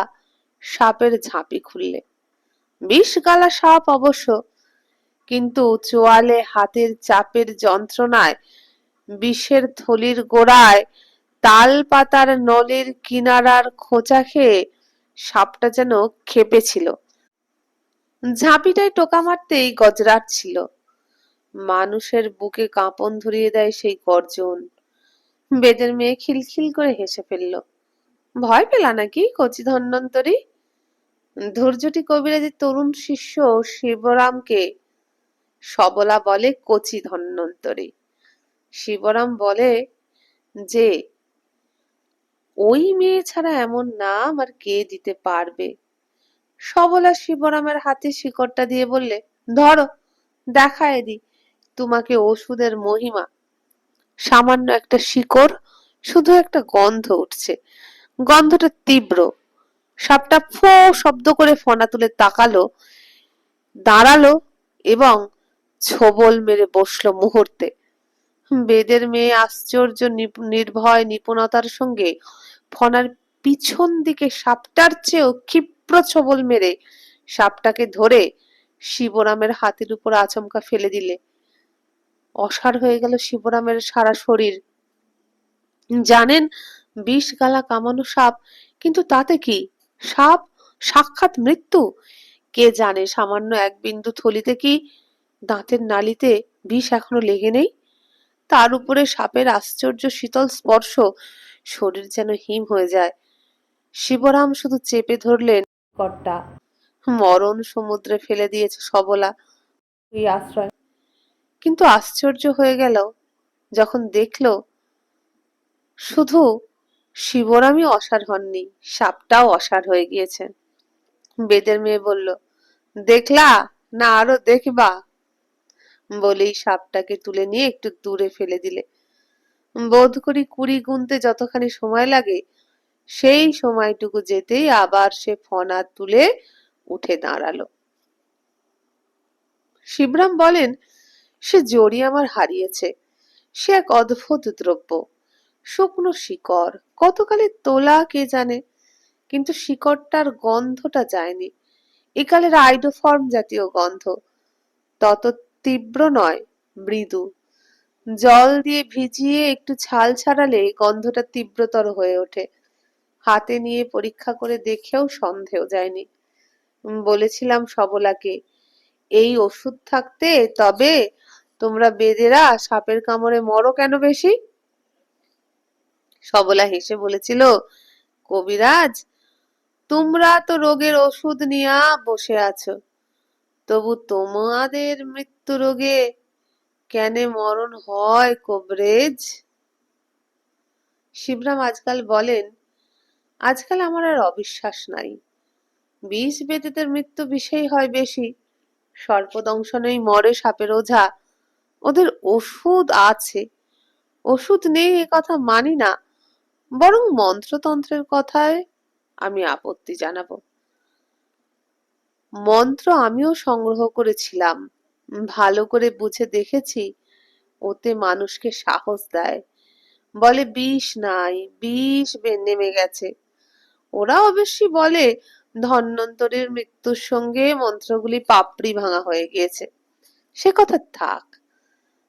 সাপের ঝাঁপি খুললে। বিষ গালা সাপ অবশ্য, কিন্তু চোয়ালে হাতের চাপের যন্ত্রণায় বিষের থলির গোড়ায় তাল পাতার নলের কিনারার খোঁচা খেয়ে সাপটা যেন ক্ষেপেছিল। ঝাঁপিটায় টোকা মারতেই গজরাট ছিল। মানুষের বুকে কাঁপন ধরিয়ে দেয় সেই গর্জন। বেদের মেয়ে খিলখিল করে হেসে ফেলল। ভয় পেলা নাকি কচি ধন্বন্তরী? ধৈর্যটি কবিরাজের তরুণ শিষ্য শিবরামকে সবলা বলে কচি ধন্বন্তরী। শিবরাম বলে যে, ওই মেয়ে ছাড়া এমন নাম আর কে দিতে পারবে। সবলা শিবরামের হাতে শিকড়টা দিয়ে বললে, ধরো, দেখায় দি তোমাকে ওষুধের মহিমা। সামান্য একটা শিকড়, শুধু একটা গন্ধ উঠছে। গন্ধটা তীব্র। সাপটা ফো শব্দ করে ফনা তুলে তাকালো, দাঁড়ালো এবং ছোবল মেরে বসলো মুহূর্তে। বেদের মেয়ে আশ্চর্য নির্ভয় নিপুণতার সঙ্গে ফনার পিছন দিকে সাপটার চেয়েও ক্ষিপ্র ছোবল মেরে সাপটাকে ধরে শিবরামের হাতের উপর আচমকা ফেলে দিলে। অসাড় হয়ে গেল শিবরামের সারা শরীর। জানেন, বিষ গালা কামানো সাপ, কিন্তু তাতে কি? সাপ সাক্ষাৎ মৃত্যু। কে জানে সামান্য এক বিন্দু থলিতে কি দাঁতের নালিতে বিষ এখনো লেগে নেই। তার উপরে সাপের আশ্চর্য শীতল স্পর্শ, শরীর যেন হিম হয়ে যায়। শিবরাম শুধু চেপে ধরলেন কর্তা। মরণ সমুদ্রে ফেলে দিয়েছে সবলা এই আশ্রয়। কিন্তু আশ্চর্য হয়ে গেল যখন দেখল শুধু শিবরামই অসাড় হননি, সাপটাও অসাড় হয়ে গিয়েছে। বেদের মেয়ে বলল, দেখলা না আরো দেখবা? বলেই সাপটাকে তুলে নিয়ে একটু দূরে ফেলে দিলে। বোধ করি 20 গুনতে যতখানি সময় লাগে সেই সময়টুকু যেতেই আবার সে ফনা তুলে উঠে দাঁড়ালো। শিবরাম বলেন, সে জড়ি আমার হারিয়েছে। সে এক অদ্ভুত দ্রব্য, শুকনো শিকড়, কতকালের তোলা কে জানে, কিন্তু শিকড়টার গন্ধটা যায়নি। একালের আইডোফর্ম জাতীয় গন্ধ, তত তীব্র নয়, মৃদু। জল দিয়ে ভিজিয়ে একটু ছাল ছাড়ালে গন্ধটা তীব্রতর হয়ে ওঠে। হাতে নিয়ে পরীক্ষা করে দেখেও সন্দেহ যায়নি। বলেছিলাম সবলাকে, এই ওষুধ থাকতে তবে তোমরা বেদেরা সাপের কামড়ে মরো কেন বেশি? সবলা হেসে বলেছিল, কবিরাজ, তোমরা তো রোগের ওষুধ নিয়া বসে আছো, তবু তোমাদের মৃত্যু রোগে কেনে মরণ হয় কবরেজ? শিবরাম আজকাল বলেন, আজকাল আমার আর অবিশ্বাস নাই। বিষ বেদেদের মৃত্যু বিষেই হয় বেশি। সর্পদংশনেই মরে সাপের ওঝা। ওদের ওষুধ আছে, ওষুধ নেই এ কথা মানি না, বরং মন্ত্রতন্ত্রের কথায় আমি আপত্তি জানাবো। মন্ত্র আমিও সংগ্রহ করেছিলাম, ভালো করে বুঝে দেখেছি, ওতে মানুষকে সাহস দেয়। বলে বিষ নাই, বিষ নেমে গেছে। ওরা অবশ্যই বলে ধন্বন্তরীর মৃত্যুর সঙ্গে মন্ত্রগুলি পাপড়ি ভাঙা হয়ে গিয়েছে। সে কথা থাক।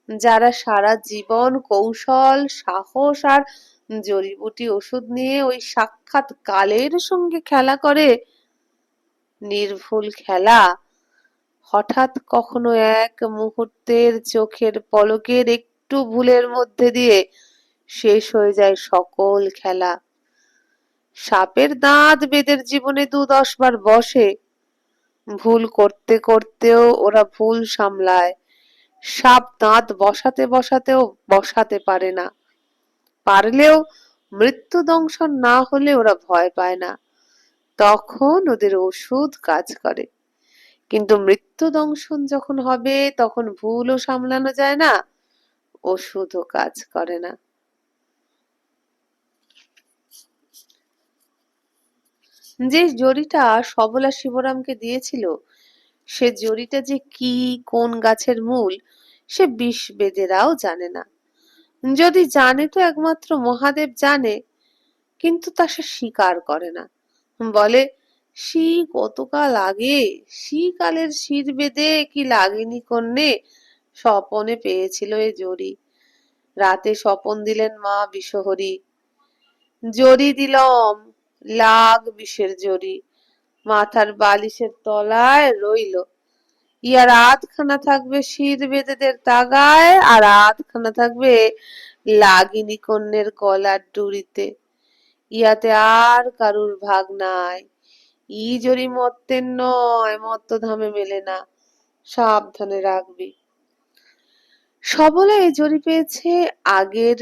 যারা সারা জীবন কৌশল, সাহস আর জড়িবুটি ওষুধ নিয়ে ওই সাক্ষাৎ কালের সঙ্গে খেলা করে, নির্ভুল খেলা, হঠাৎ কখনো এক মুহূর্তের চোখের পলকের একটু ভুলের মধ্যে দিয়ে শেষ হয়ে যায় সকল খেলা। সাপের দাঁত বেদের জীবনে 2-10 বার বসে, ভুল করতে করতেও ওরা ভুল সামলায়। সাপ দাঁত বসাতে বসাতেও বসাতে পারে না। পারলেও মৃত্যু দংশন না হলে ওরা ভয় পায় না, তখন ওদের ওষুধ কাজ করে। কিন্তু মৃত্যু দংশন যখন হবে তখন ভুলও সামলানো যায় না, ওষুধও কাজ করে না। যে জড়িটা সবলা শিবরামকে দিয়েছিল, সে জড়িটা যে কি, কোন গাছের মূল, সে বিষ বেদেরাও জানে না। যদি জানে তো একমাত্র মহাদেব জানে, কিন্তু তা সে স্বীকার করে না। বলে, শি কতকাল আগে, শি কালের শির বেদে কি লাগেনি কন্যে, স্বপনে পেয়েছিল এ জড়ি। রাতে স্বপন দিলেন মা বিষহরী, জড়ি দিলম, লাগ বিষের জড়ি, মাথার বালিশের তলায় রইল। ইয়ার আধখানা থাকবে শির বেদেদের তাগায়, আর আধখানা থাকবে লাগিনী কন্যের গলার ডুরিতে। ইয়াতে আর কারুর ভাগ নাই। ই জড়ি মত্তের নয়, মত্তধামে মেলে না, সাবধানে রাখবি। সবলা এ জড়ি পেয়েছে আগের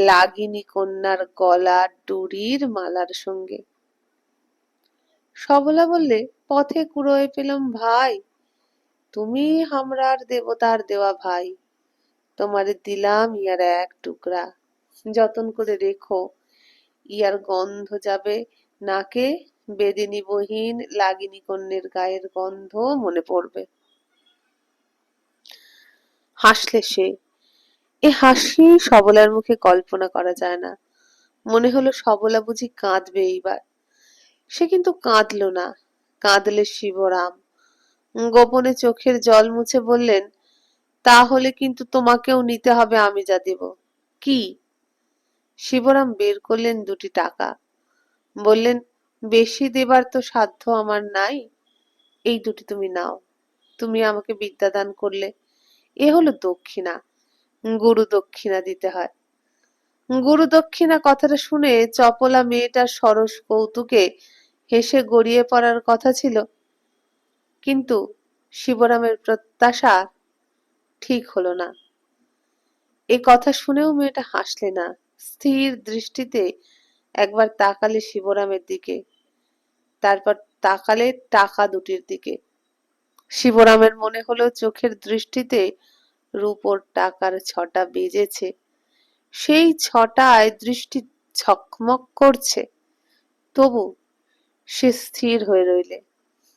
লাগিনী কন্যার গলার ডুরির মালার সঙ্গে। সবলা বললে, পথে কুড়োয় পেলাম ভাই, তুমি হামরার দেবতার দেওয়া ভাই, তোমারে দিলাম ইয়ার এক টুকরা, যতন করে রেখো। ইয়ার গন্ধ যাবে নাকে, বেদিনী বহিন লাগিনী কন্যের গায়ের গন্ধ মনে পড়বে। হাসলে সে। এ হাসি সবলার মুখে কল্পনা করা যায় না। মনে হলো সবলা বুঝি কাঁদবে এইবার। সে কিন্তু কাঁদলো না, কাঁদলে শিবরাম। গোপনে চোখের জল মুছে বললেন, তাহলে কিন্তু তোমাকেও নিতে হবে আমি যা দেব। কি? শিবরাম বের করলেন 2টি টাকা, বললেন, বেশি দেবার তো সাধ্য আমার নাই, এই 2টি তুমি নাও। তুমি আমাকে বিদ্যাদান করলে, এ হলো দক্ষিণা, গুরু দক্ষিণা দিতে হয়। গুরু দক্ষিণা কথাটা শুনে চপলা মেয়েটার সরস কৌতুকে হেসে গড়িয়ে পড়ার কথা ছিল, কিন্তু শিবরামের প্রত্যাশা ঠিক হলো না। এ কথা শুনেও মেয়েটা হাসলে না, স্থির দৃষ্টিতে একবার তাকালে শিবরামের দিকে, তারপর তাকালে টাকা 2টির দিকে। শিবরামের মনে হলো চোখের দৃষ্টিতে রূপোর টাকার 6টা বেজেছে। সেই ছটায় দৃষ্টি ঝকমক করছে, তবু সে স্থির হয়ে রইলে।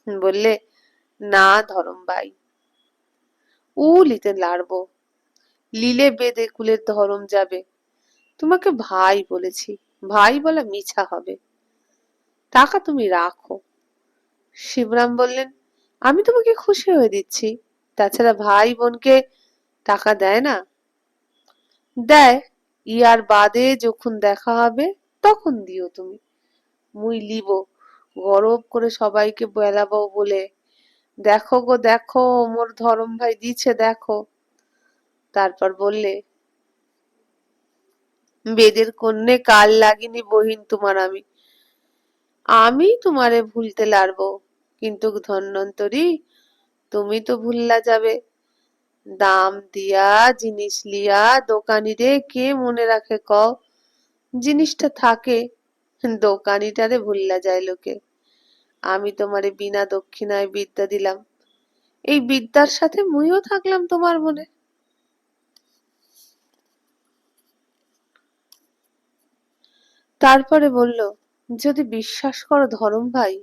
বললে, না ধরম ভাই, উলিতে লাড়বো, লিলে বেদে কুলের ধরম যাবে। তোমাকে ভাই বলেছি, ভাই বলা মিছা হবে। টাকা তুমি রাখো। শিবরাম বললেন, আমি তোমাকে খুশি হয়ে দিচ্ছি, তাছাড়া ভাই বোনকে টাকা দেয় না? দেয়, ইয়ার বাদে যখন দেখা হবে তখন দিও তুমি। মুই লিব, গরব করে সবাইকে বেলাবো বলে, দেখো গো দেখো, মোর ধরম ভাই দিছে দেখো। তারপর বললে, বেদের কন্যে কাল লাগিনি বহিন তোমার আমি, আমি তোমারে ভুলতে লারবো, কিন্তু ধন্বন্তরী তুমি তো ভুললা যাবে। দাম দিয়া জিনিস লিয়া দোকানিরে কে মনে রাখে কও? জিনিসটা থাকে, দোকানিটারে ভুললা যায় লোকে। আমি তোমারে বিনা দক্ষিণায় বিদ্যা দিলাম, এই বিদ্যার সাথে মুইও থাকলাম তোমার মনে। তারপরে বলল, যদি বিশ্বাস করো ধরম ভাই,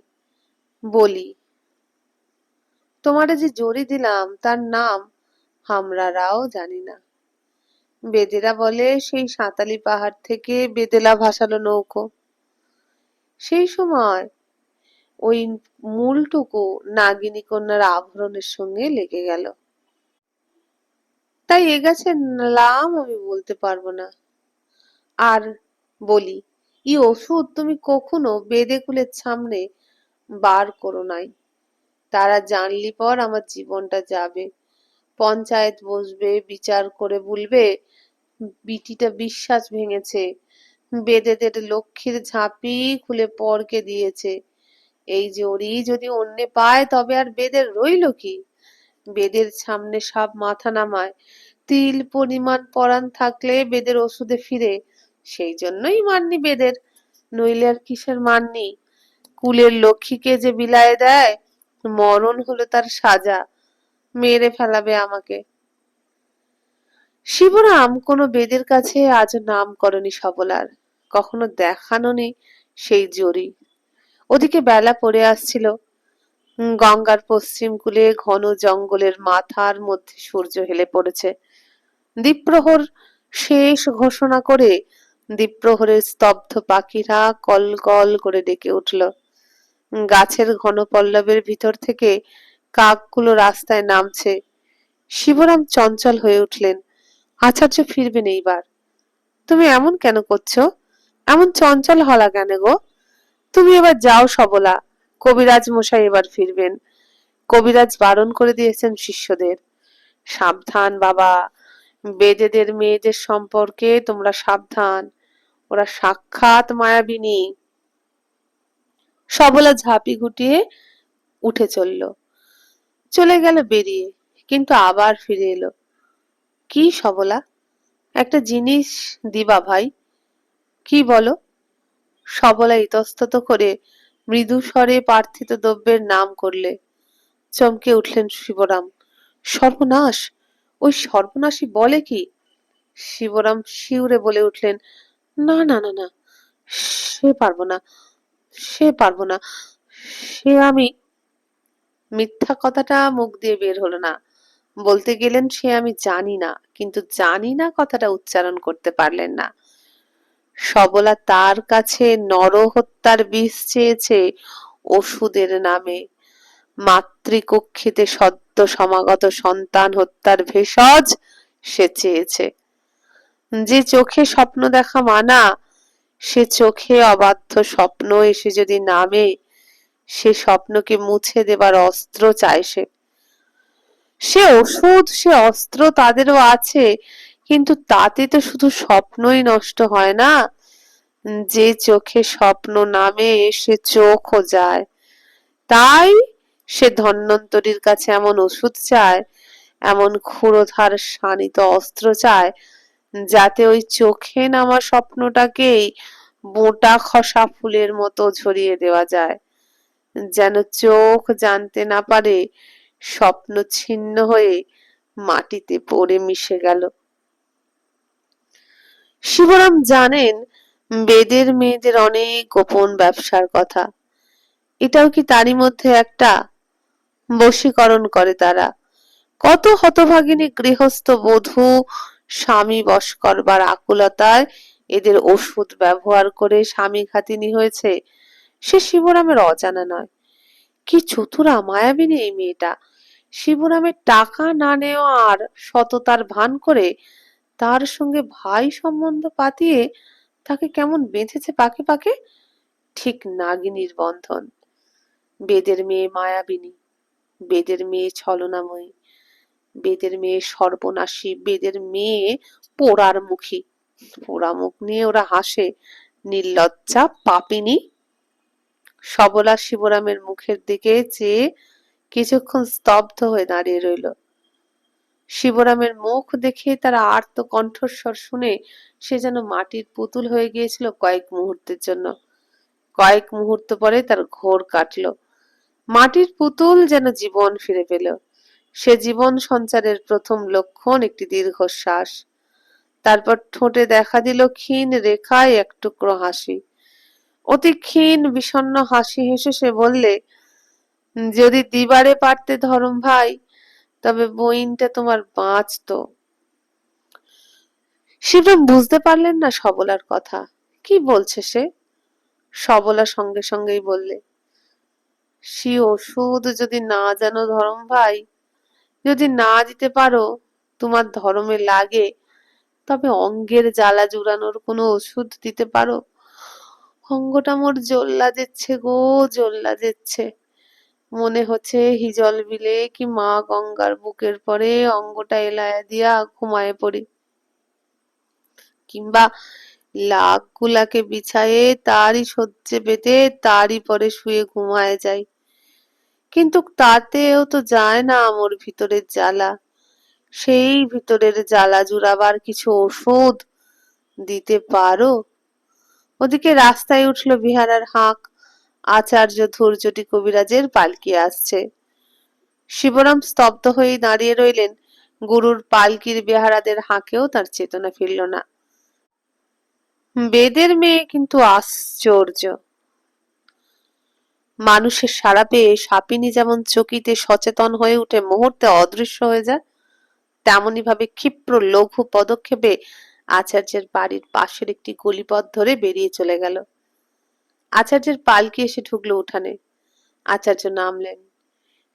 বলি, তোমারে যে জড়ি দিলাম তার নাম আমরারাও জানি না। বেদেরা বলে সেই সাঁতালি পাহাড় থেকে বেদেলা ভাসালো নৌকো। সেই সময় ওই মূলটুকু নাগিনী কন্যার আভরণের সঙ্গে লেগে গেল। তাই এ গাছের নাম আমি বলতে পারবো না। আর বলি, ই ওষুধ তুমি কখনো বেদে কুলের সামনে বার করো নাই। তারা জানলি পর আমার জীবনটা যাবে। পঞ্চায়েত বসবে, বিচার করে বলবে বিটিটা বিশ্বাস ভেঙেছে, বেদেদের লক্ষ্মীর ঝাঁপি খুলে পরকে দিয়েছে। এই জড়ি যদি অন্যে পায় তবে আর বেদের রইল কি? বেদের সামনে সব মাথা নামায়, তিল পরিমাণ পরাণ থাকলে বেদের ওষুধে ফিরে, সেই জন্যই মাননি বেদের, নইলে আর কিসের মাননি? কুলের লক্ষ্মীকে যে বিলায় দেয়, মরণ হলো তার সাজা, মেরে ফেলাবে আমাকে। শিবরাম কোনো বেদের কাছে আজ নাম করেনি সবলার, কখনো দেখানোনি সেই জরি। ওদিকে বেলা পড়ে আসছিল, গঙ্গার পশ্চিম কূলে ঘন জঙ্গলের মাথার মধ্যে সূর্য হেলে পড়েছে। দ্বীপ্রহর শেষ ঘোষণা করে দ্বীপ্রহরের স্তব্ধ পাখিরা কল কল করে ডেকে উঠল। গাছের ঘন পল্লবের ভিতর থেকে কাকগুলো রাস্তায় নামছে। শিবরাম চঞ্চল হয়ে উঠলেন। আচার্য ফিরবেন এইবার। তুমি এমন কেন করছো? এমন চঞ্চল হলা কেন গো? তুমি এবার যাও সবলা, কবিরাজ মশাই এবার ফিরবেন। কবিরাজ বারণ করে দিয়েছেন শিষ্যদের। সাবধান বাবা, বেদেদের মেয়েদের সম্পর্কে তোমরা সাবধান, ওরা সাক্ষাৎ মায়াবিনী। সবলা ঝাঁপি গুটিয়ে উঠে চলে গেল বেরিয়ে, কিন্তু আবার ফিরে এলো। কি সবলা, একটা জিনিস দিবা ভাই? কি বলো? সবলা ইতস্তত করে মৃদু স্বরে প্রার্থিত দ্রব্যের নাম করলে। চমকে উঠলেন শিবরাম। সর্বনাশ, ওই সর্বনাশী বলে কি? শিবরাম শিউরে বলে উঠলেন, না না না না, সে পারবো না, সে পারবো না, সে আমি। মিথ্যা কথাটা মুখ দিয়ে বের হলো না। বলতে গেলেন সে আমি জানি না, কিন্তু জানি না কথাটা উচ্চারণ করতে পারলেন না। সবলা তার কাছে নরহত্যার বিষ চেয়েছে ওষুধের নামে, মাতৃকক্ষিতে সদ্য সমাগত সন্তান হত্যার ভেষজ সে চেয়েছে। যে চোখে স্বপ্ন দেখা মানা, সে চোখে অবাধ্য স্বপ্ন এসে যদি নামে, সে স্বপ্নকে মুছে দেবার অস্ত্র চায় সে। সে ওষুধ, সে অস্ত্র তাদেরও আছে, কিন্তু তাতে তো শুধু স্বপ্নই নষ্ট হয় না, যে চোখে স্বপ্ন নামে সে চোখও যায়। তাই সে ধন্বন্তরীর কাছে এমন ওষুধ চায়, এমন ক্ষুরধার শানিত অস্ত্র চায়, যাতে ওই চোখে নামা স্বপ্নটাকেই বোটা খসা ফুলের মতো ঝরিয়ে দেওয়া যায়, যেন চোখ জানতে না পারে স্বপ্ন ছিন্ন হয়ে মাটিতে পড়ে মিশে গেল। শিবরাম জানেন বেদের মেয়েদের অনেক গোপন ব্যবসার কথা। এটাও কি তারই মধ্যে একটা? বশীকরণ করে তারা। কত হতভাগিনী গৃহস্থ বধূ স্বামী বশ করবার আকুলতায় এদের ওষুধ ব্যবহার করে স্বামী ঘাতিনী হয়েছে, সে শিবরামের অজানা নয়। কি চতুরা মায়াবিনী এই মেয়েটা! শিবরামের টাকা না নেওয়া আর সততার ভান করে তার সঙ্গে ভাই সম্বন্ধ পাতিয়ে তাকে কেমন বেঁধেছে পাকে পাকে, ঠিক নাগিনীর বন্ধন। বেদের মেয়ে মায়াবিনী, বেদের মেয়ে ছলনাময়ী, বেদের মেয়ে সর্বনাশী, বেদের মেয়ে পোড়ার মুখী। পোড়া মুখ নিয়ে ওরা হাসে, নির্লজ্জা পাপিনী। সবলা শিবরামের মুখের দিকে চেয়ে কিছুক্ষণ স্তব্ধ হয়ে দাঁড়িয়ে রইল। শিবরামের মুখ দেখে তার আর্ত কণ্ঠস্বর শুনে সে যেন মাটির পুতুল হয়ে গিয়েছিল কয়েক মুহূর্তের জন্য। কয়েক মুহূর্ত পরে তার ঘোর কাটল। মাটির পুতুল যেন জীবন ফিরে পেল। সে জীবন সঞ্চারের প্রথম লক্ষণ একটি দীর্ঘশ্বাস। তারপর ঠোঁটে দেখা দিল ক্ষীণ রেখায় এক টুকরো হাসি। অতি ক্ষীণ বিষণ্ণ হাসি হেসে সে বললে, যদি দিবারে পারতে ধরম ভাই, তবে বইনটা তোমার বাঁচতো। শিবরাম বুঝতে পারলেন না সবলার কথা। কি বলছে সে? সবলা সঙ্গে সঙ্গেই বললে, সে ওষুধ যদি না জানো ধরম ভাই, যদি না দিতে পারো, তোমার ধর্মে লাগে, তবে অঙ্গের জ্বালা জুড়ানোর কোনো ওষুধ দিতে পারো? অঙ্গটা মোর জ্বল্লা যেচ্ছে গো, জ্বল্লা যেচ্ছে। মনে হচ্ছে হিজল বিলে কি মা গঙ্গার বুকের পরে অঙ্গটা এলায়া দিয়া ঘুমায়ে পড়ি, কিংবা লাখ গুলাকে বিছায়ে তারই সহ্যে পেতে তারই পরে শুয়ে ঘুমায় যাই। কিন্তু তাতেও তো যায় না মোর ভিতরের জ্বালা। সেই ভিতরের জ্বালা জুড়াবার কিছু ওষুধ দিতে পারো? ওদিকে রাস্তায় উঠল বিহারার হাঁক। আচার্য ধৈর্যটি কবিরাজের পালকি আসছে। শিবরাম স্তব্ধ হয়ে দাঁড়িয়ে রইলেন। গুরুর পালকির বেহারাদের হাঁকেও তার চেতনা ফিরল না। বেদের মেয়ে কিন্তু আশ্চর্য। মানুষের সাড়া পেয়ে সাপিনী যেমন চকিতে সচেতন হয়ে উঠে মুহূর্তে অদৃশ্য হয়ে যায়, তেমনি ভাবে ক্ষিপ্র লঘু পদক্ষেপে আচার্যের বাড়ির পাশের একটি গলিপথ ধরে বেরিয়ে চলে গেল। আচার্যের পালকি এসে ঢুকলো উঠানে। আচার্য নামলেন।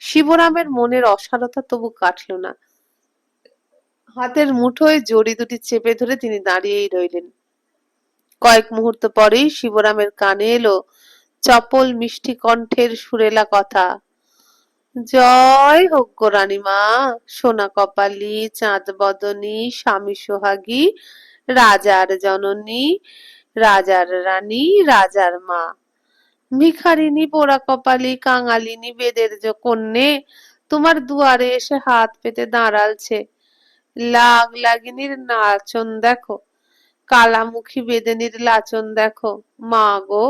শিবরামের মনের অসারতা তবু কাটল না। হাতের মুঠোয় জড়ি দুটি চেপে ধরে তিনি দাঁড়িয়েই রইলেন। কয়েক মুহূর্ত পরেই শিবরামের কানে এলো চপল মিষ্টি কণ্ঠের সুরেলা কথা, জয় হোক গো রানীমা, সোনা কপালী, চাঁদ বদনী, স্বামী সোহাগী, রাজার জননী, রাজার রানী, রাজার মা, ভিখারিনী, পোড়া কপালী, কাঙালিনী, বেদের কন্যে তোমার দুয়ারে এসে হাত পেতে দাঁড়ালছে। লাগ লাগিনীর নাচন দেখো, কালামুখী বেদেনীর লাচন দেখো, মা গো।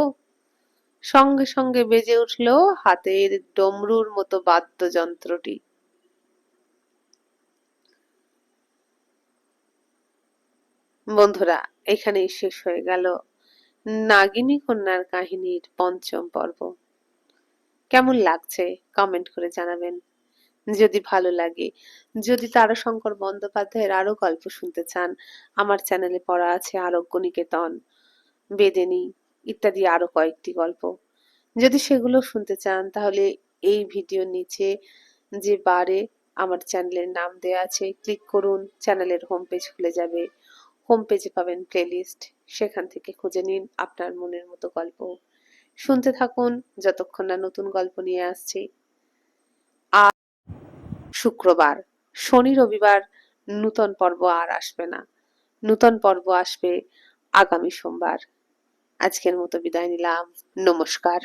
সঙ্গে সঙ্গে বেজে উঠল হাতের ডমরুর মতো বাদ্যযন্ত্রটি। বন্ধুরা, এখানেই শেষ হয়ে গেল নাগিনী কন্যার কাহিনীর পঞ্চম পর্ব। কেমন লাগছে কমেন্ট করে জানাবেন। যদি ভালো লাগে, যদি তারাশঙ্কর বন্দ্যোপাধ্যায়ের আরো গল্প শুনতে চান, আমার চ্যানেলে পড়া আছে আরোগ্য নিকেতন, বেদেনী ইত্যাদি আরো কয়েকটি গল্প। যদি সেগুলো শুনতে চান তাহলে এই ভিডিওর নিচে যে বারে আমার চ্যানেলের নাম দেওয়া আছে ক্লিক করুন, চ্যানেলের হোম পেজ খুলে যাবে। হোম পেজে পাবেন প্লেলিস্ট, সেখান থেকে খুঁজে নিন আপনার মনের মতো গল্প। শুনতে থাকুন যতক্ষণ না নতুন গল্প নিয়ে আসছি। আর শুক্রবার, শনি রবিবার নূতন পর্ব আর আসবে না। নূতন পর্ব আসবে আগামী সোমবার। আজকের মতো বিদায় নিলাম। নমস্কার।